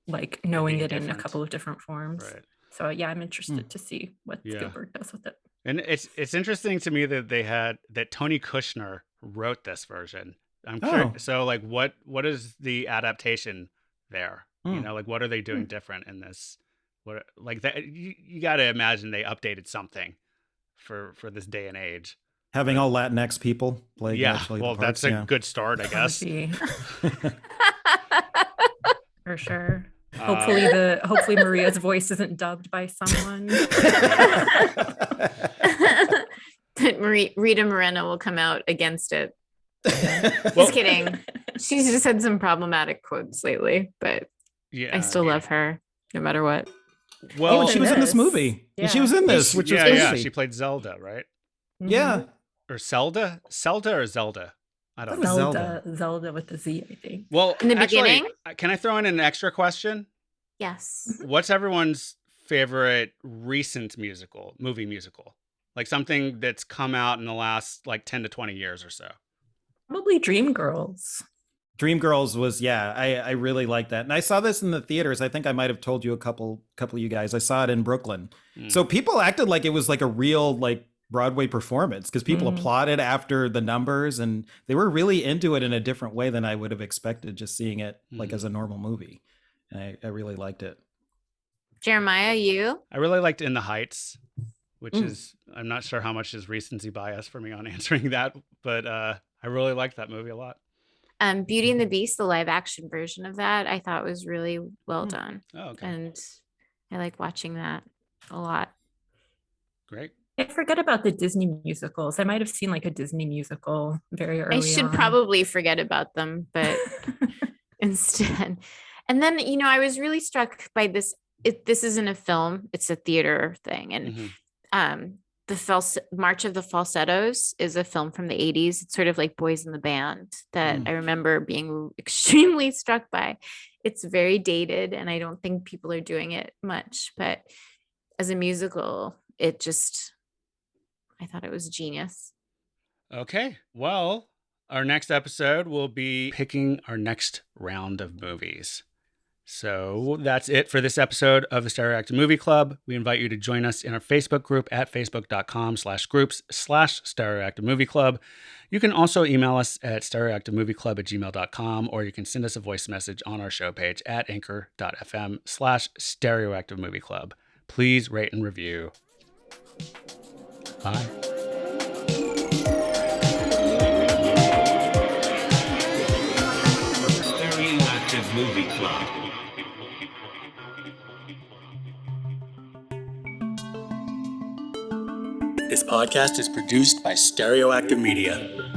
like knowing being it in a different. couple of different forms. Right. So yeah, I'm interested to see what Yeah. Spielberg does with it. And it's interesting to me that Tony Kushner wrote this version. I'm curious. So like what is the adaptation there? You know, like what are they doing different in this? What like that you got to imagine they updated something for this day and age. Having all Latinx people play. Yeah. actually Well, the parts, that's a good start, I guess. For sure. Hopefully Maria's voice isn't dubbed by someone. But Rita Moreno will come out against it. Well- Just kidding. She's just had some problematic quotes lately, but Yeah. I still love her no matter what. Well, and she was in this This. movie. Yeah. She was in this, which was yeah, yeah. crazy. She played Zelda, right? Yeah. Or Zelda or Zelda? I don't know. Zelda. Zelda with the Z, I think. Well, In the actually, beginning? can I throw in an extra question? Yes. What's everyone's favorite recent movie musical? Like something that's come out in the last like 10 to 20 years or so. Probably Dreamgirls. Dreamgirls was, I really like that. And I saw this in the theaters. I think I might have told you a couple of you guys. I saw it in Brooklyn. So people acted like it was like a real like Broadway performance because people applauded after the numbers and they were really into it in a different way than I would have expected just seeing it like as a normal movie. And I really liked it. Jeremiah, you? I really liked In the Heights, which is, I'm not sure how much is recency bias for me on answering that, but I really liked that movie a lot. Beauty and the Beast, the live action version of that, I thought was really well done. Oh, okay. And I like watching that a lot. Great. I forget about the Disney musicals. I might have seen like a Disney musical very early I should on. probably forget about them, but instead. And then, I was really struck by this. This isn't a film, it's a theater thing. And the March of the Falsettos is a film from the 80s. It's sort of like Boys in the Band that I remember being extremely struck by. It's very dated and I don't think people are doing it much, but as a musical, I thought it was genius. Okay. Well, our next episode will be picking our next round of movies. So that's it for this episode of the Stereoactive Movie Club. We invite you to join us in our Facebook group at facebook.com/groups/Stereoactive Movie Club. You can also email us at stereoactivemovieclub@gmail.com, or you can send us a voice message on our show page at anchor.fm/Stereoactive Movie Club. Please rate and review. Bye. Stereoactive Movie Club. This podcast is produced by Stereoactive Media.